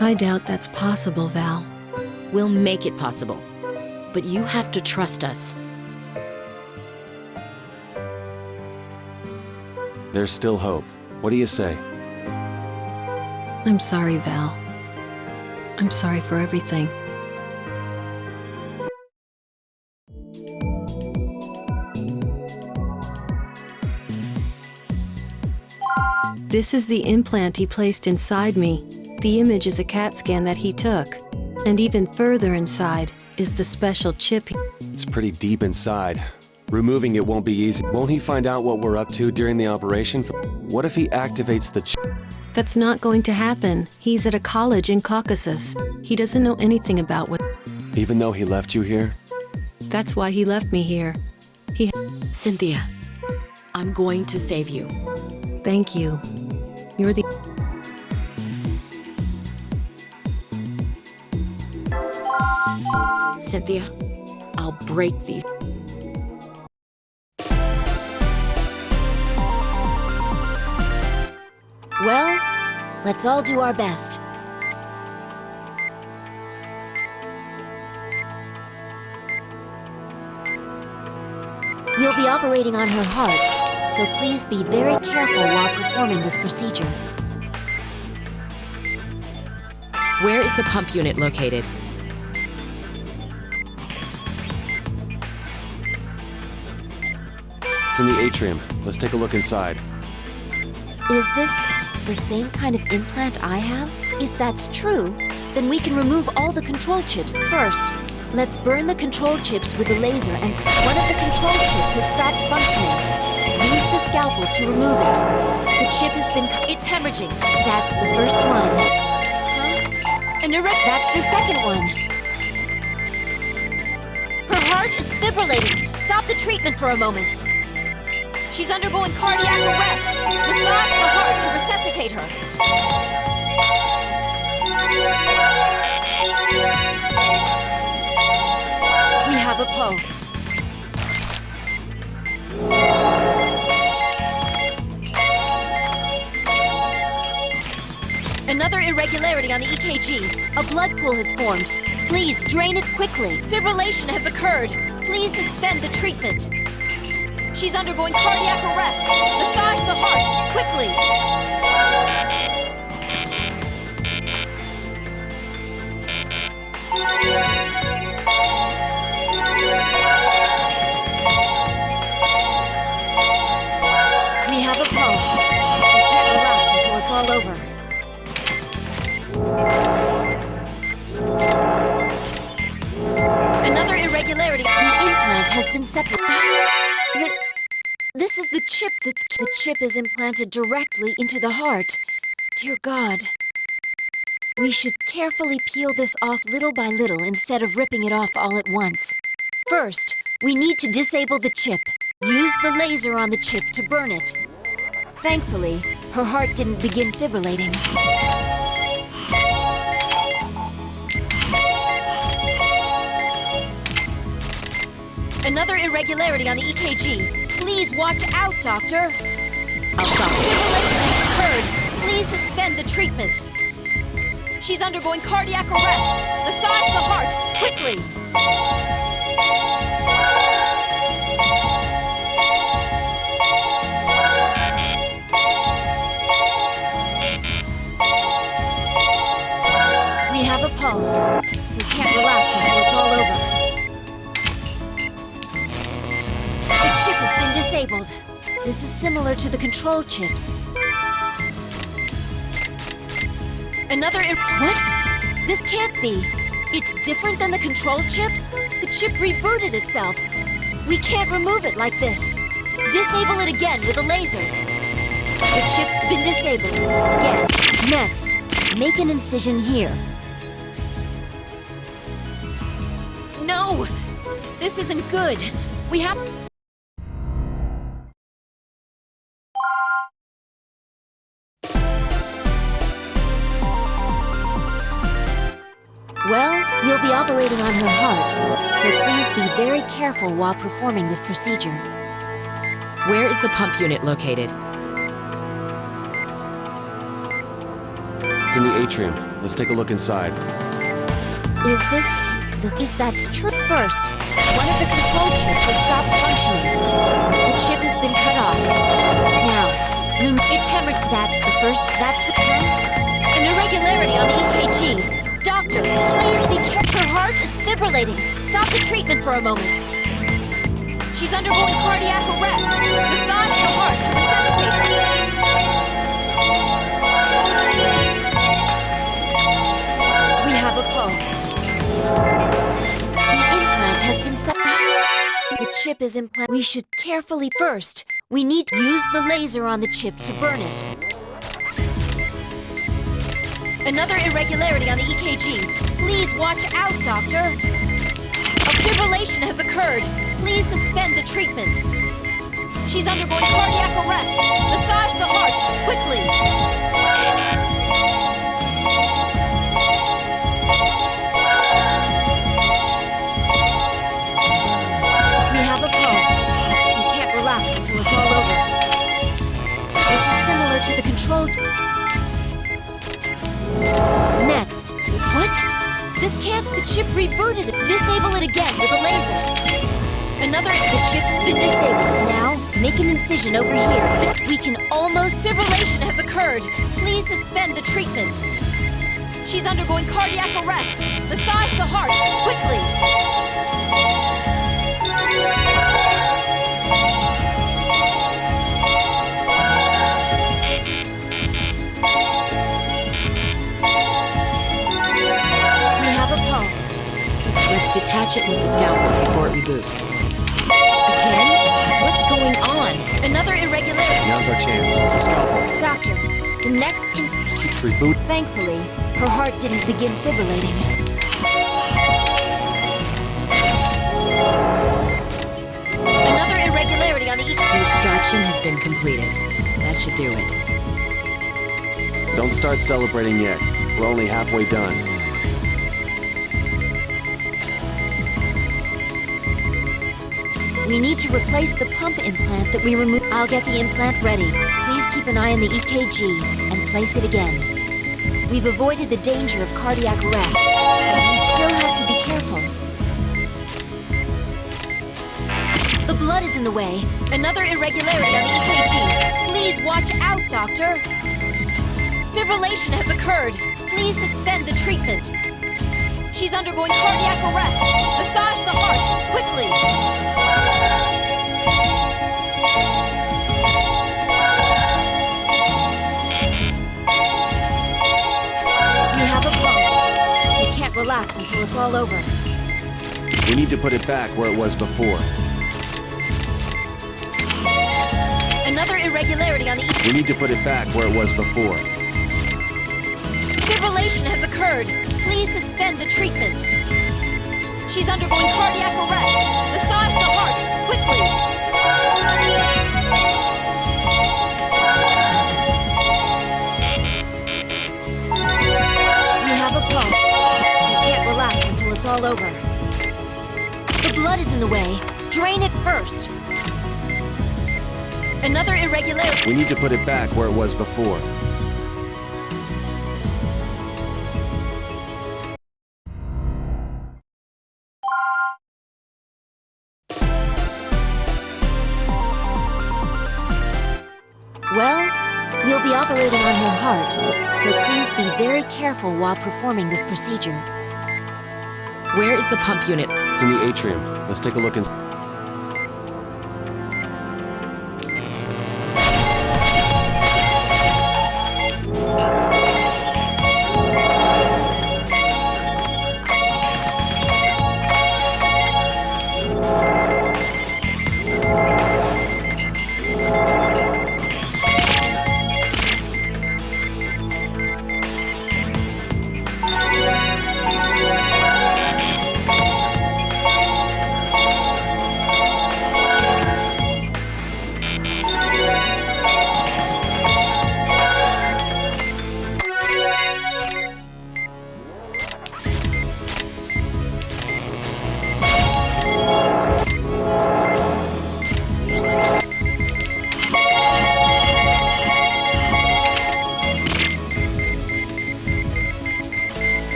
I doubt that's possible, Val. We'll make it possible. But you have to trust us. There's still hope. What do you say? I'm sorry, Val. I'm sorry for everything. This is the implant he placed inside me. The image is a CAT scan that he took. And even further inside is the special chip. It's pretty deep inside. Removing it won't be easy. Won't he find out what we're up to during the operation? What if he activates the chip? That's not going to happen. He's at a college in Caucasus. He doesn't know anything about what... Even though he left you here? That's why he left me here. Cynthia, I'm going to save you. Thank you. You're the... Cynthia, I'll break these. Well, let's all do our best. We'll be operating on her heart, so please be very careful while performing this procedure. Where is the pump unit located? It's in the atrium. Let's take a look inside. Is this the same kind of implant I have? If that's true, then we can remove all the control chips. First, let's burn the control chips with a laser and one of the control chips has stopped functioning. Use the scalpel to remove it. The chip has been it's hemorrhaging. That's the first one. Huh? That's the second one. Her heart is fibrillating. Stop the treatment for a moment. She's undergoing cardiac arrest. Massage the heart to resuscitate her. We have a pulse. Another irregularity on the EKG. A blood pool has formed. Please drain it quickly. Fibrillation has occurred. Please suspend the treatment. She's undergoing cardiac arrest. Massage the heart, quickly. We have a pulse. We can't relax until it's all over. Another irregularity. The implant has been separated. This is the chip the chip is implanted directly into the heart. Dear God. We should carefully peel this off little by little instead of ripping it off all at once. First, we need to disable the chip. Use the laser on the chip to burn it. Thankfully, her heart didn't begin fibrillating. Another irregularity on the EKG. Please watch out, Doctor. I'll stop it. Fibrillation has occurred. Please suspend the treatment. She's undergoing cardiac arrest. Massage the heart, quickly. We have a pulse. We can't relax until it's all over. The chip has been disabled. This is similar to the control chips. What? This can't be. It's different than the control chips? The chip rebooted itself. We can't remove it like this. Disable it again with a laser. The chip's been disabled. Again. Next, make an incision here. No! This isn't good. We have... Well, you'll be operating on her heart, so please be very careful while performing this procedure. Where is the pump unit located? It's in the atrium. Let's take a look inside. Is this... If that's true... First, one of the control chips has stopped functioning. The chip has been cut off. Now, it's hemorrhage. That's the first... That's the... An irregularity on the EKG. Doctor, please be careful. Her heart is fibrillating. Stop the treatment for a moment. She's undergoing cardiac arrest. Massage the heart to resuscitate her. We have a pulse. The implant has been set. The chip is implanted. We should carefully first. We need to use the laser on the chip to burn it. Another irregularity on the EKG. Please watch out, doctor. A fibrillation has occurred. Please suspend the treatment. She's undergoing cardiac arrest. Massage the heart, quickly. We have a pulse. We can't relax until it's all over. This is similar to the control... Next. What? This can't... The chip rebooted it. Disable it again with a laser. Another... The chip's been disabled. Now, make an incision over here. We can almost... Fibrillation has occurred. Please suspend the treatment. She's undergoing cardiac arrest. Massage the heart, quickly. Let's detach it with the scalpel before it reboots. Again? What's going on? Another irregularity. Now's our chance. The scalpel. Doctor, the next instant... Reboot. Thankfully, her heart didn't begin fibrillating. Another irregularity on the... The extraction has been completed. That should do it. Don't start celebrating yet. We're only halfway done. We need to replace the pump implant that we removed. I'll get the implant ready. Please keep an eye on the EKG and place it again. We've avoided the danger of cardiac arrest, but we still have to be careful. The blood is in the way. Another irregularity on the EKG. Please watch out, doctor. Fibrillation has occurred. Please suspend the treatment. She's undergoing cardiac arrest. Massage the heart, quickly. We have a pulse. We can't relax until it's all over. We need to put it back where it was before. Another irregularity on the... We need to put it back where it was before. Fibrillation has occurred. Please suspend the treatment. She's undergoing cardiac arrest. Massage the heart, quickly. We have a pulse. We can't relax until it's all over. The blood is in the way. Drain it first. Another irregularity. We need to put it back where it was before. Well, you'll be operating on her heart, so please be very careful while performing this procedure. Where is the pump unit? It's in the atrium. Let's take a look inside.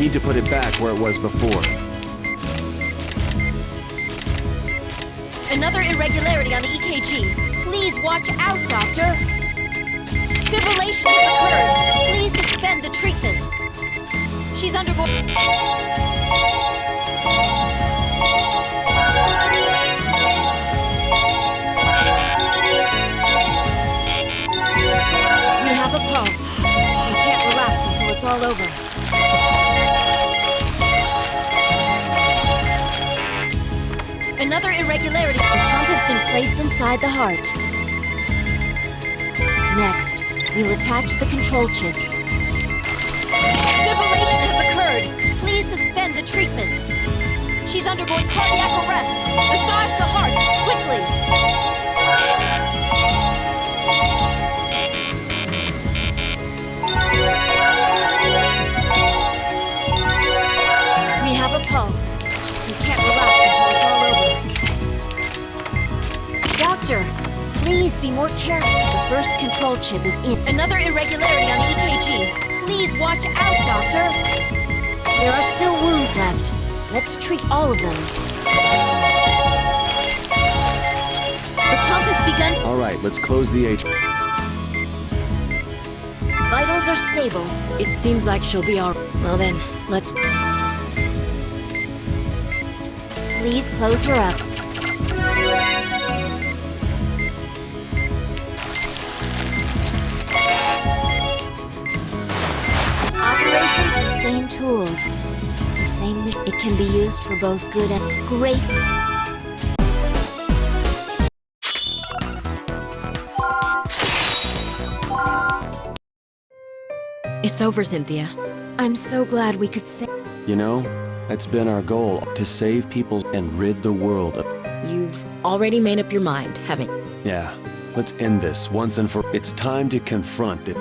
need to put it back where it was before. Another irregularity on the EKG. Please watch out, Doctor. Fibrillation has occurred. Please suspend the treatment. She's undergoing... We have a pulse. We can't relax until it's all over. Another irregularity. The pump has been placed inside the heart. Next, we'll attach the control chips. Fibrillation has occurred. Please suspend the treatment. She's undergoing cardiac arrest. Massage the heart, quickly. We have a pulse. We can't relax until it's all over. Doctor, please be more careful. The first control chip is in. Another irregularity on the EKG. Please watch out, Doctor. There are still wounds left. Let's treat all of them. The pump has begun. All right, let's close the H. Vitals are stable. It seems like she'll be all right. Well then, let's... Please close her up. Operation, same tools. The same... It can be used for both good and great... It's over, Cynthia. I'm so glad we could say... You know, that's been our goal, to save people and rid the world of... You've already made up your mind, haven't you? Yeah, let's end this once and for... It's time to confront it.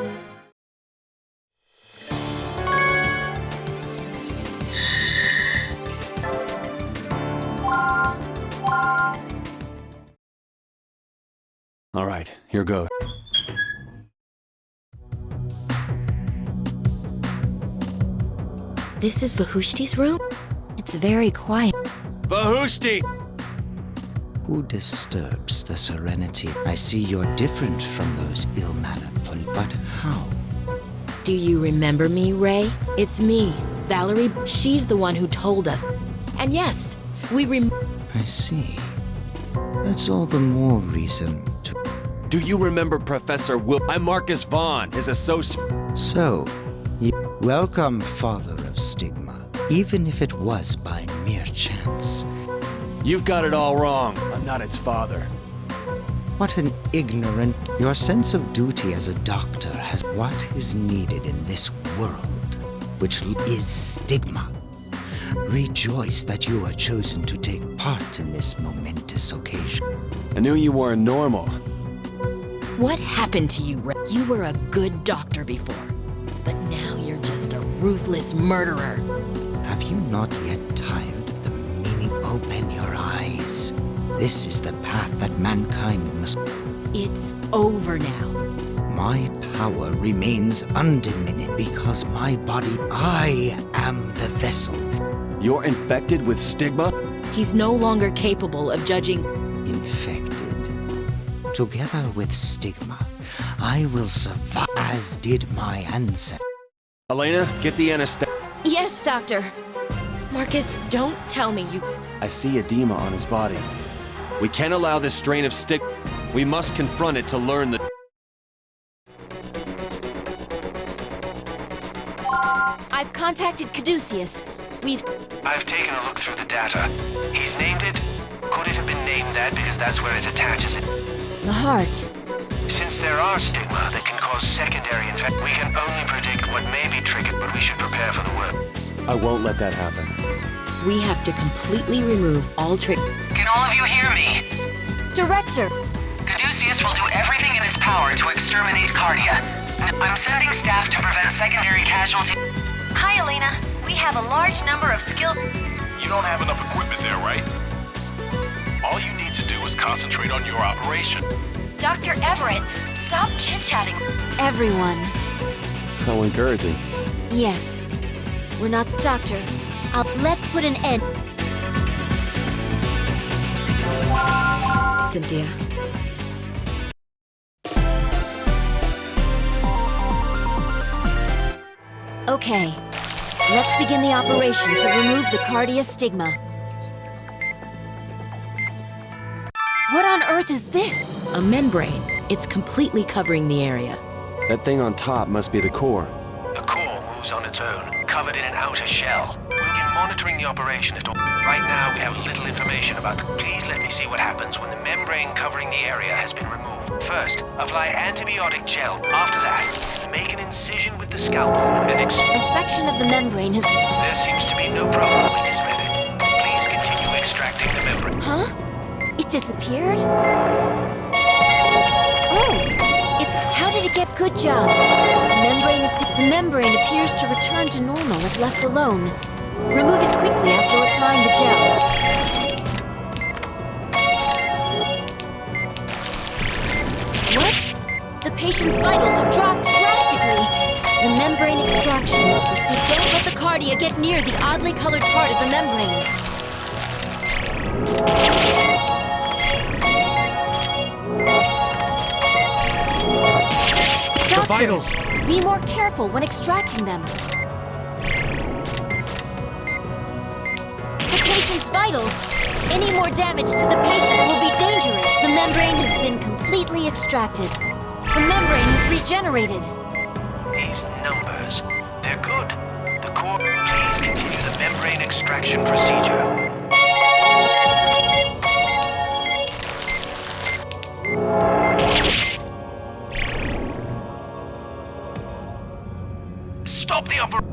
All right, here goes. This is Vahushti's room? It's very quiet. Vahushti! Who disturbs the serenity? I see you're different from those ill-mannered, but how? Do you remember me, Ray? It's me, Valerie. She's the one who told us. And yes, we I see. That's all the more reason to... Do you remember Professor Will? I'm Marcus Vaughn, his associate. So, welcome, Father of Stigma, even if it was by mere chance. You've got it all wrong. I'm not its father. What an ignorant... Your sense of duty as a doctor has what is needed in this world, which is stigma. Rejoice that you are chosen to take part in this momentous occasion. I knew you weren't normal. What happened to you, Ray? You were a good doctor before, but now you're just a ruthless murderer. Have you not yet tired of the meaning? Open your eyes. This is the path that mankind must... It's over now. My power remains undiminished because my body, I am the vessel. You're infected with stigma? He's no longer capable of judging... Infected. Together with stigma, I will survive as did my ancestors. Elena, get the anesthetic. Yes, Doctor. Marcus, don't tell me you... I see edema on his body. We can't allow this strain of stigma. We must confront it to learn the... I've contacted Caduceus. I've taken a look through the data. He's named it. Could it have been named that because that's where it attaches it? The heart. Since there are stigma that can cause secondary infection, we can only predict what may be triggered, but we should prepare for the worst. I won't let that happen. We have to completely remove all Can all of you hear me? Director! Caduceus will do everything in its power to exterminate Cardia. I'm sending staff to prevent secondary casualties. Hi, Elena. We have a large number of skilled... You don't have enough equipment there, right? All you need to do is concentrate on your operation. Dr. Everett, stop chit-chatting. Everyone. How encouraging. Yes. We're not doctor. Let's put an end. Cynthia. Okay. Let's begin the operation to remove the cardia stigma. What on earth is this? A membrane. It's completely covering the area. That thing on top must be the core. The core moves on its own, covered in an outer shell. We'll be monitoring the operation at all. Right now, we have little information about. Please let me see what happens when the membrane covering the area has been removed. First, apply antibiotic gel. After that, make an incision with the scalpel and A section of the membrane has... There seems to be no problem with this method. Please continue extracting the membrane. Huh? It disappeared? Oh! It's... How did it get? Good job. The membrane appears to return to normal if left alone. Remove it quickly after applying the gel. What? The patient's vitals have dropped drastically. The membrane extraction is proceeding. Don't let the cardia get near the oddly colored part of the membrane. The vitals! Be more careful when extracting them. The patient's vitals. Any more damage to the patient will be dangerous. The membrane has been completely extracted. The membrane has regenerated. These numbers, they're good. The core, please continue the membrane extraction procedure. Stop the operation.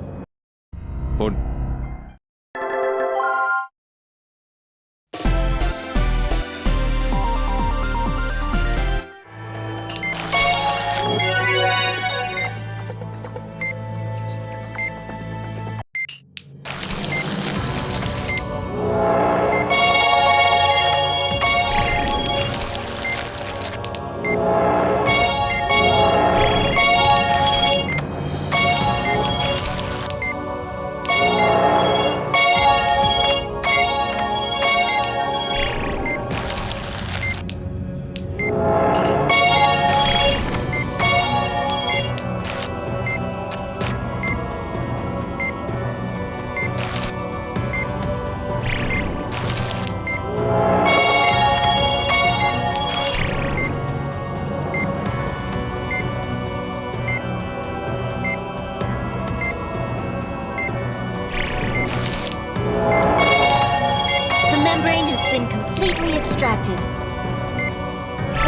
Extracted. The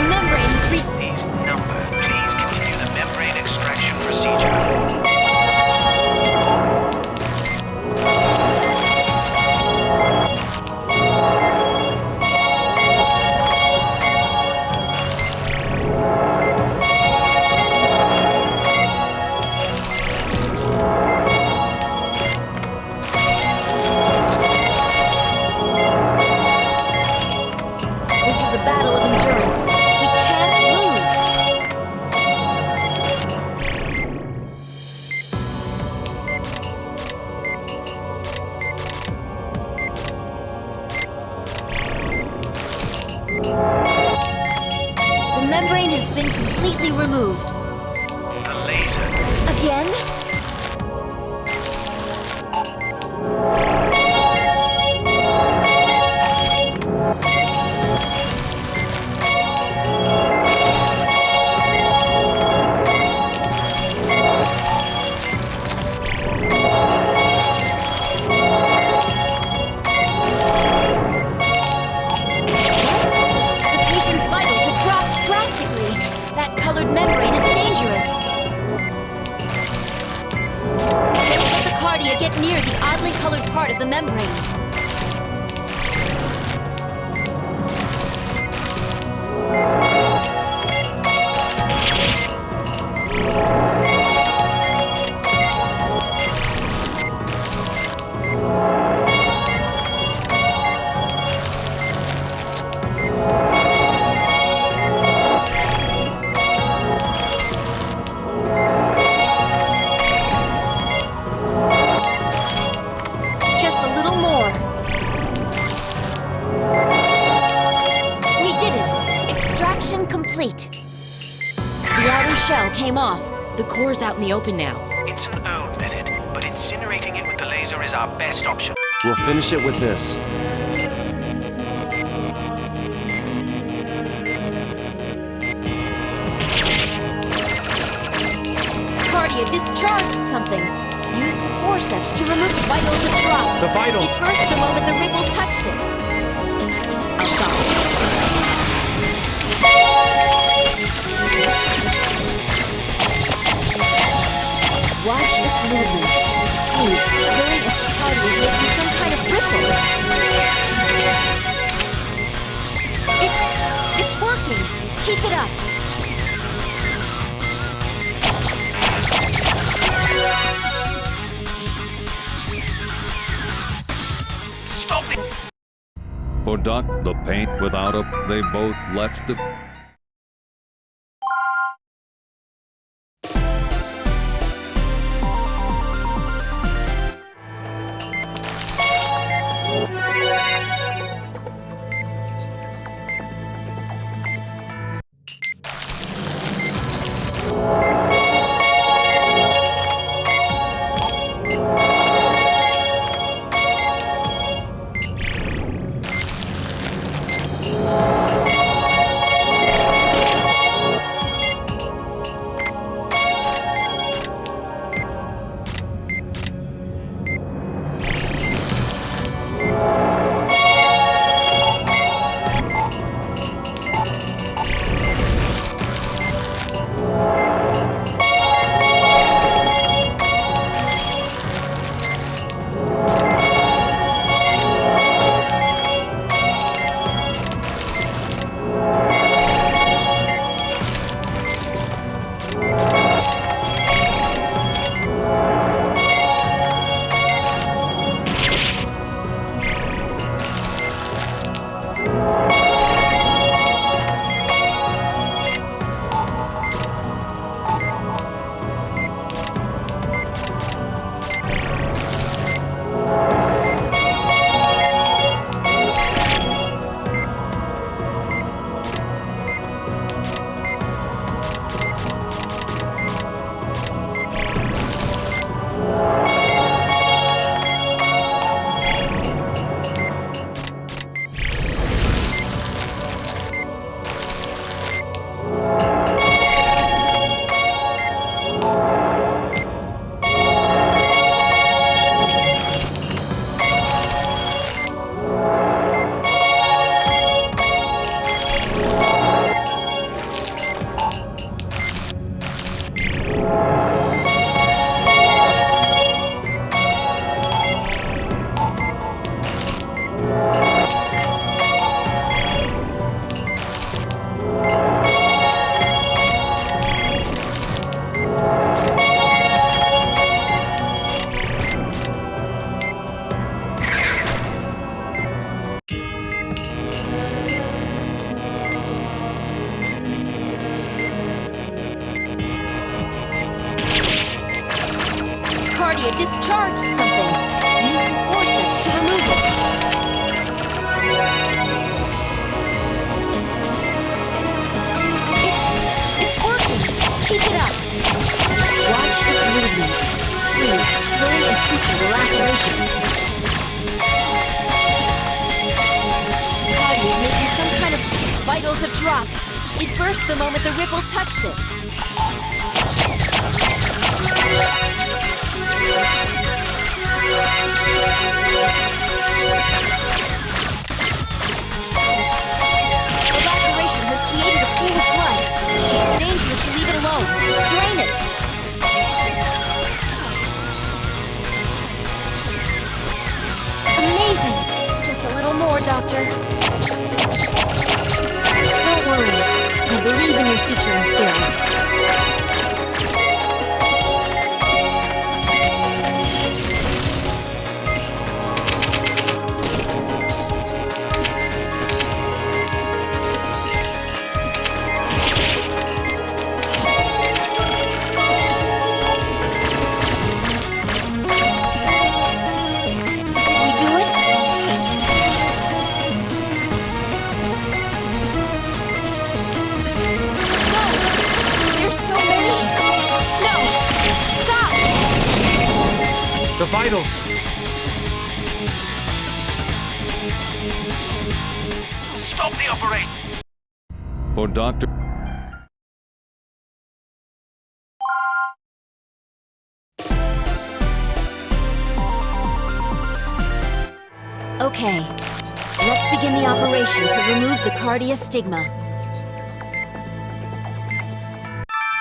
membrane has reached... These numbers. Please continue the membrane extraction procedure. Removed. The laser. Again? Membrane is dangerous. Don't let the cardia get near the oddly colored part of the membrane. complete. The outer shell came off. The core's out in the open now. It's an old method, but incinerating it with the laser is our best option. We'll finish it with this. Cardia discharged something. Use the forceps to remove the vitals of drop. The vitals. It burst the moment the ripple touched it. I'll stop it. Watch its movements. Please, hurry if Cardia is making some kind of ripple. It's working. Keep it up. For the paint without a, they both left the... Cardia discharged something. Use the forceps to remove it. It's working. Keep it up. Watch its movements. Please, hurry and suture the lacerations. Cardia is making some kind of... Vitals have dropped. It burst the moment the ripple touched it. The laceration has created a pool of blood. It's dangerous to leave it alone. Drain it! Amazing! Just a little more, Doctor. Don't worry. I believe in your suturing skills. The vitals! Stop the operation! For Dr. Okay, let's begin the operation to remove the cardia stigma.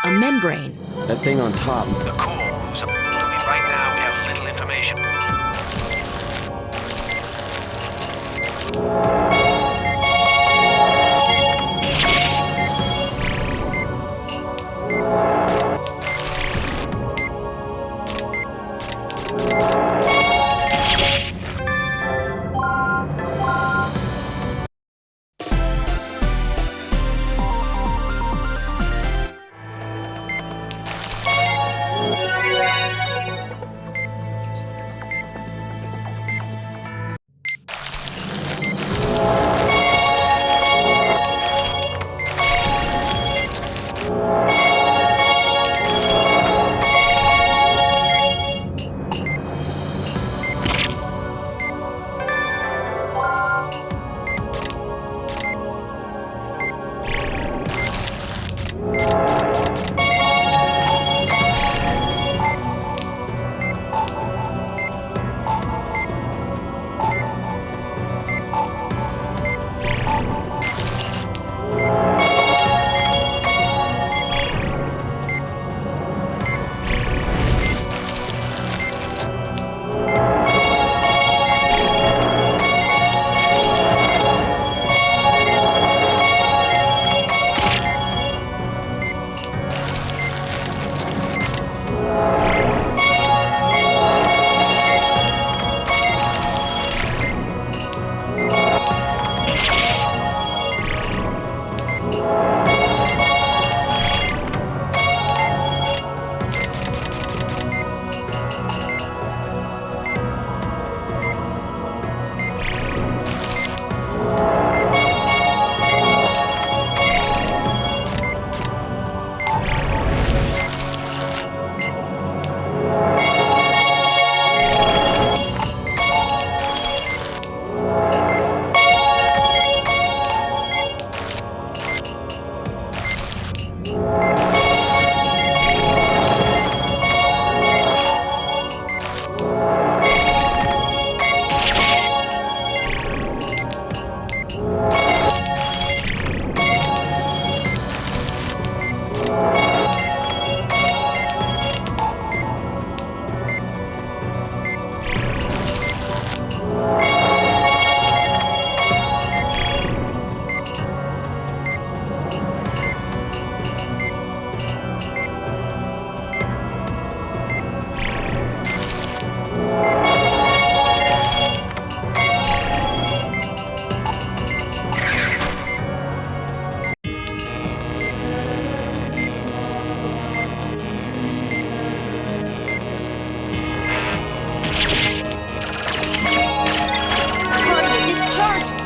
A membrane. That thing on top. The core moves up. Right now, we have little information.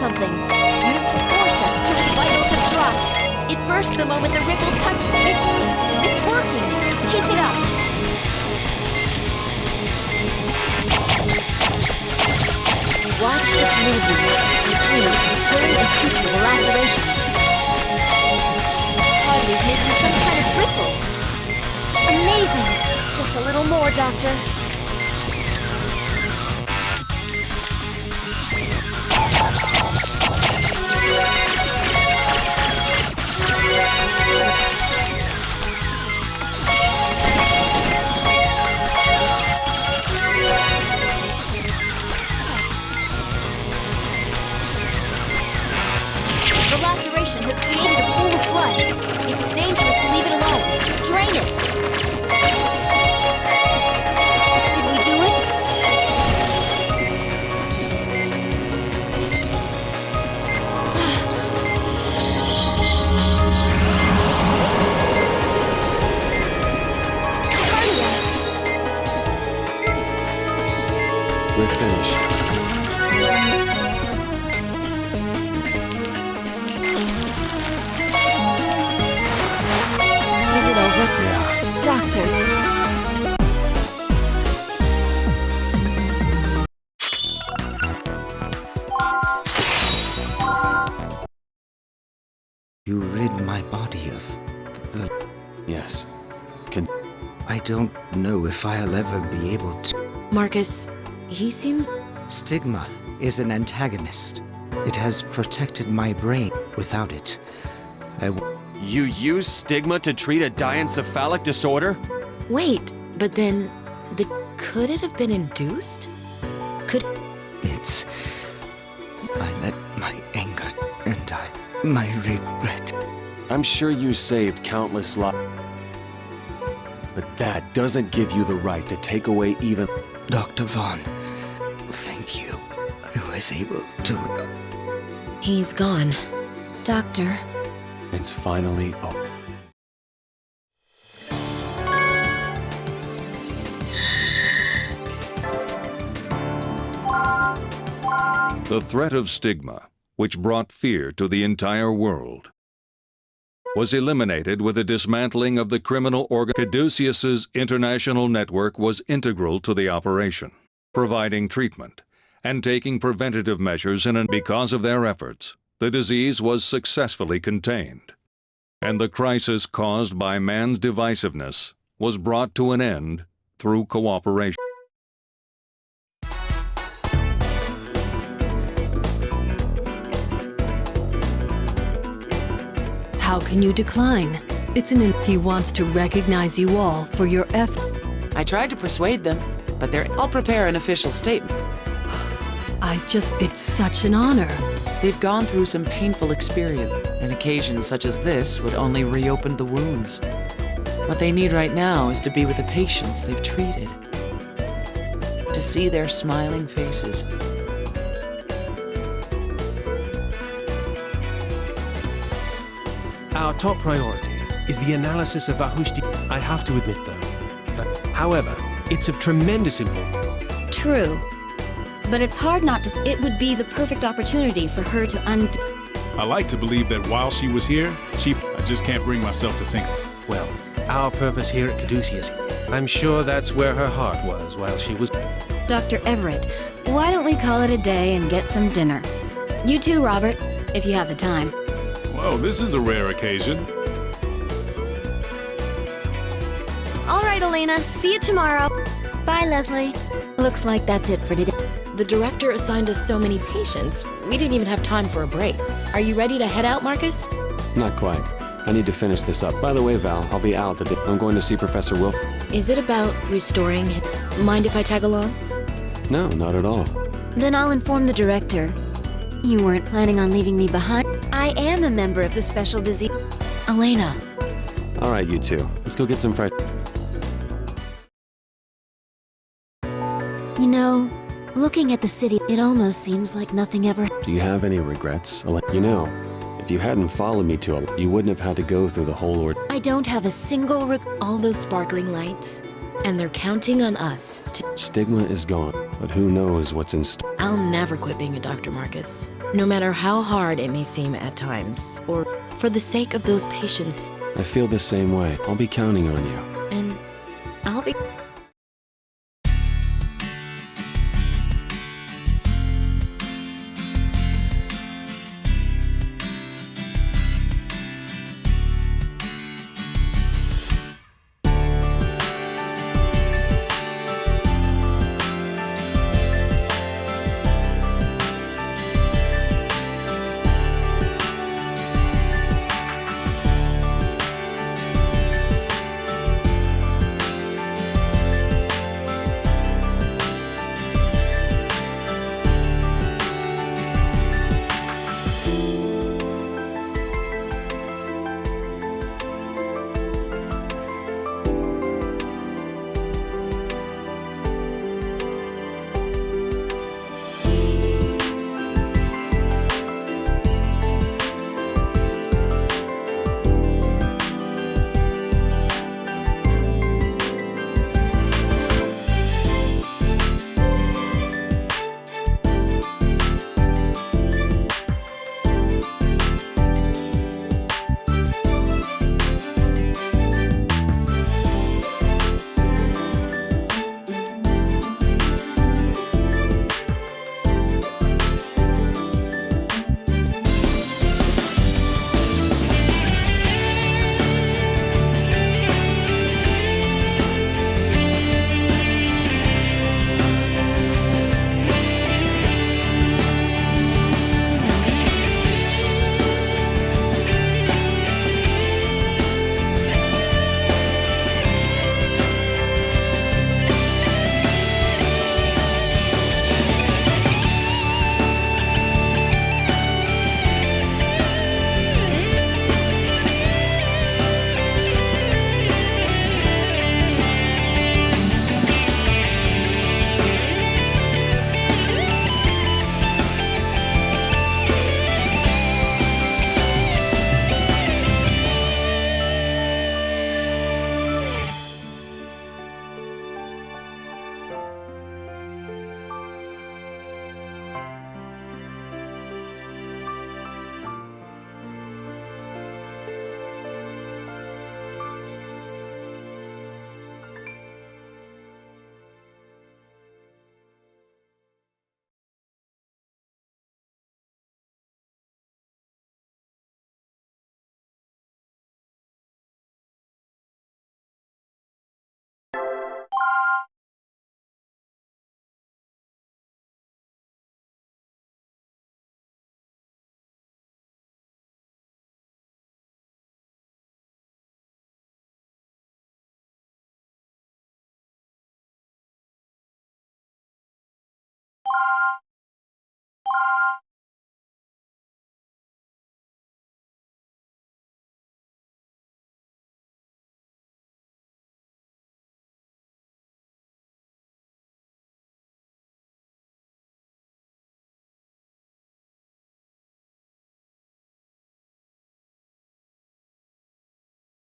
something. Use the forceps till its vitals have dropped. It burst the moment the ripple touched it. It's working. Keep it up. Watch its movements. Include recurring and future lacerations. Carter's making some kind of ripple. Amazing. Just a little more, Doctor. The laceration has created a pool of blood. It's dangerous to leave it alone. Drain it! Did we do it? We're finished. You rid my body of the... Yes. I don't know if I'll ever be able to... Marcus, he seems... Stigma is an antagonist. It has protected my brain. Without it, You use stigma to treat a diencephalic disorder? Wait, but then... Could it have been induced? It's... I let my anger and my regret. I'm sure you saved countless lives. But that doesn't give you the right to take away even... Dr. Vaughn, thank you. I was able to... He's gone. Doctor. It's finally over. The threat of stigma, which brought fear to the entire world, was eliminated with the dismantling of the criminal organ. Caduceus's international network was integral to the operation, providing treatment and taking preventative measures because of their efforts, the disease was successfully contained, and the crisis caused by man's divisiveness was brought to an end through cooperation. How can you decline? He wants to recognize you all for your effort. I tried to persuade them, but I'll prepare an official statement. It's such an honor. They've gone through some painful experience. An occasion such as this would only reopen the wounds. What they need right now is to be with the patients they've treated. To see their smiling faces. Our top priority is the analysis of Vahushti. I have to admit, though, however, it's of tremendous importance. True. But it's hard not to... It would be the perfect opportunity for her to I like to believe that while she was here, I just can't bring myself to think. Well, our purpose here at Caduceus, I'm sure that's where her heart was while she was... Dr. Everett, why don't we call it a day and get some dinner? You too, Robert, if you have the time. Whoa, this is a rare occasion. All right, Elena, see you tomorrow. Bye, Leslie. Looks like that's it for today. The director assigned us so many patients, we didn't even have time for a break. Are you ready to head out, Marcus? Not quite. I need to finish this up. By the way, Val, I'll be out. I'm going to see Professor Will. Is it about restoring him? Mind if I tag along? No, not at all. Then I'll inform the director. You weren't planning on leaving me behind? I am a member of the special disease... Elena. All right, you two. Let's go get some fresh... You know, looking at the city, it almost seems like nothing ever... Do you have any regrets? You know, if you hadn't followed me to you wouldn't have had to go through the whole I don't have a single All those sparkling lights. And they're counting on us to... Stigma is gone, but who knows what's in store. I'll never quit being a doctor, Marcus. No matter how hard it may seem at times, or for the sake of those patients. I feel the same way. I'll be counting on you. And I'll be...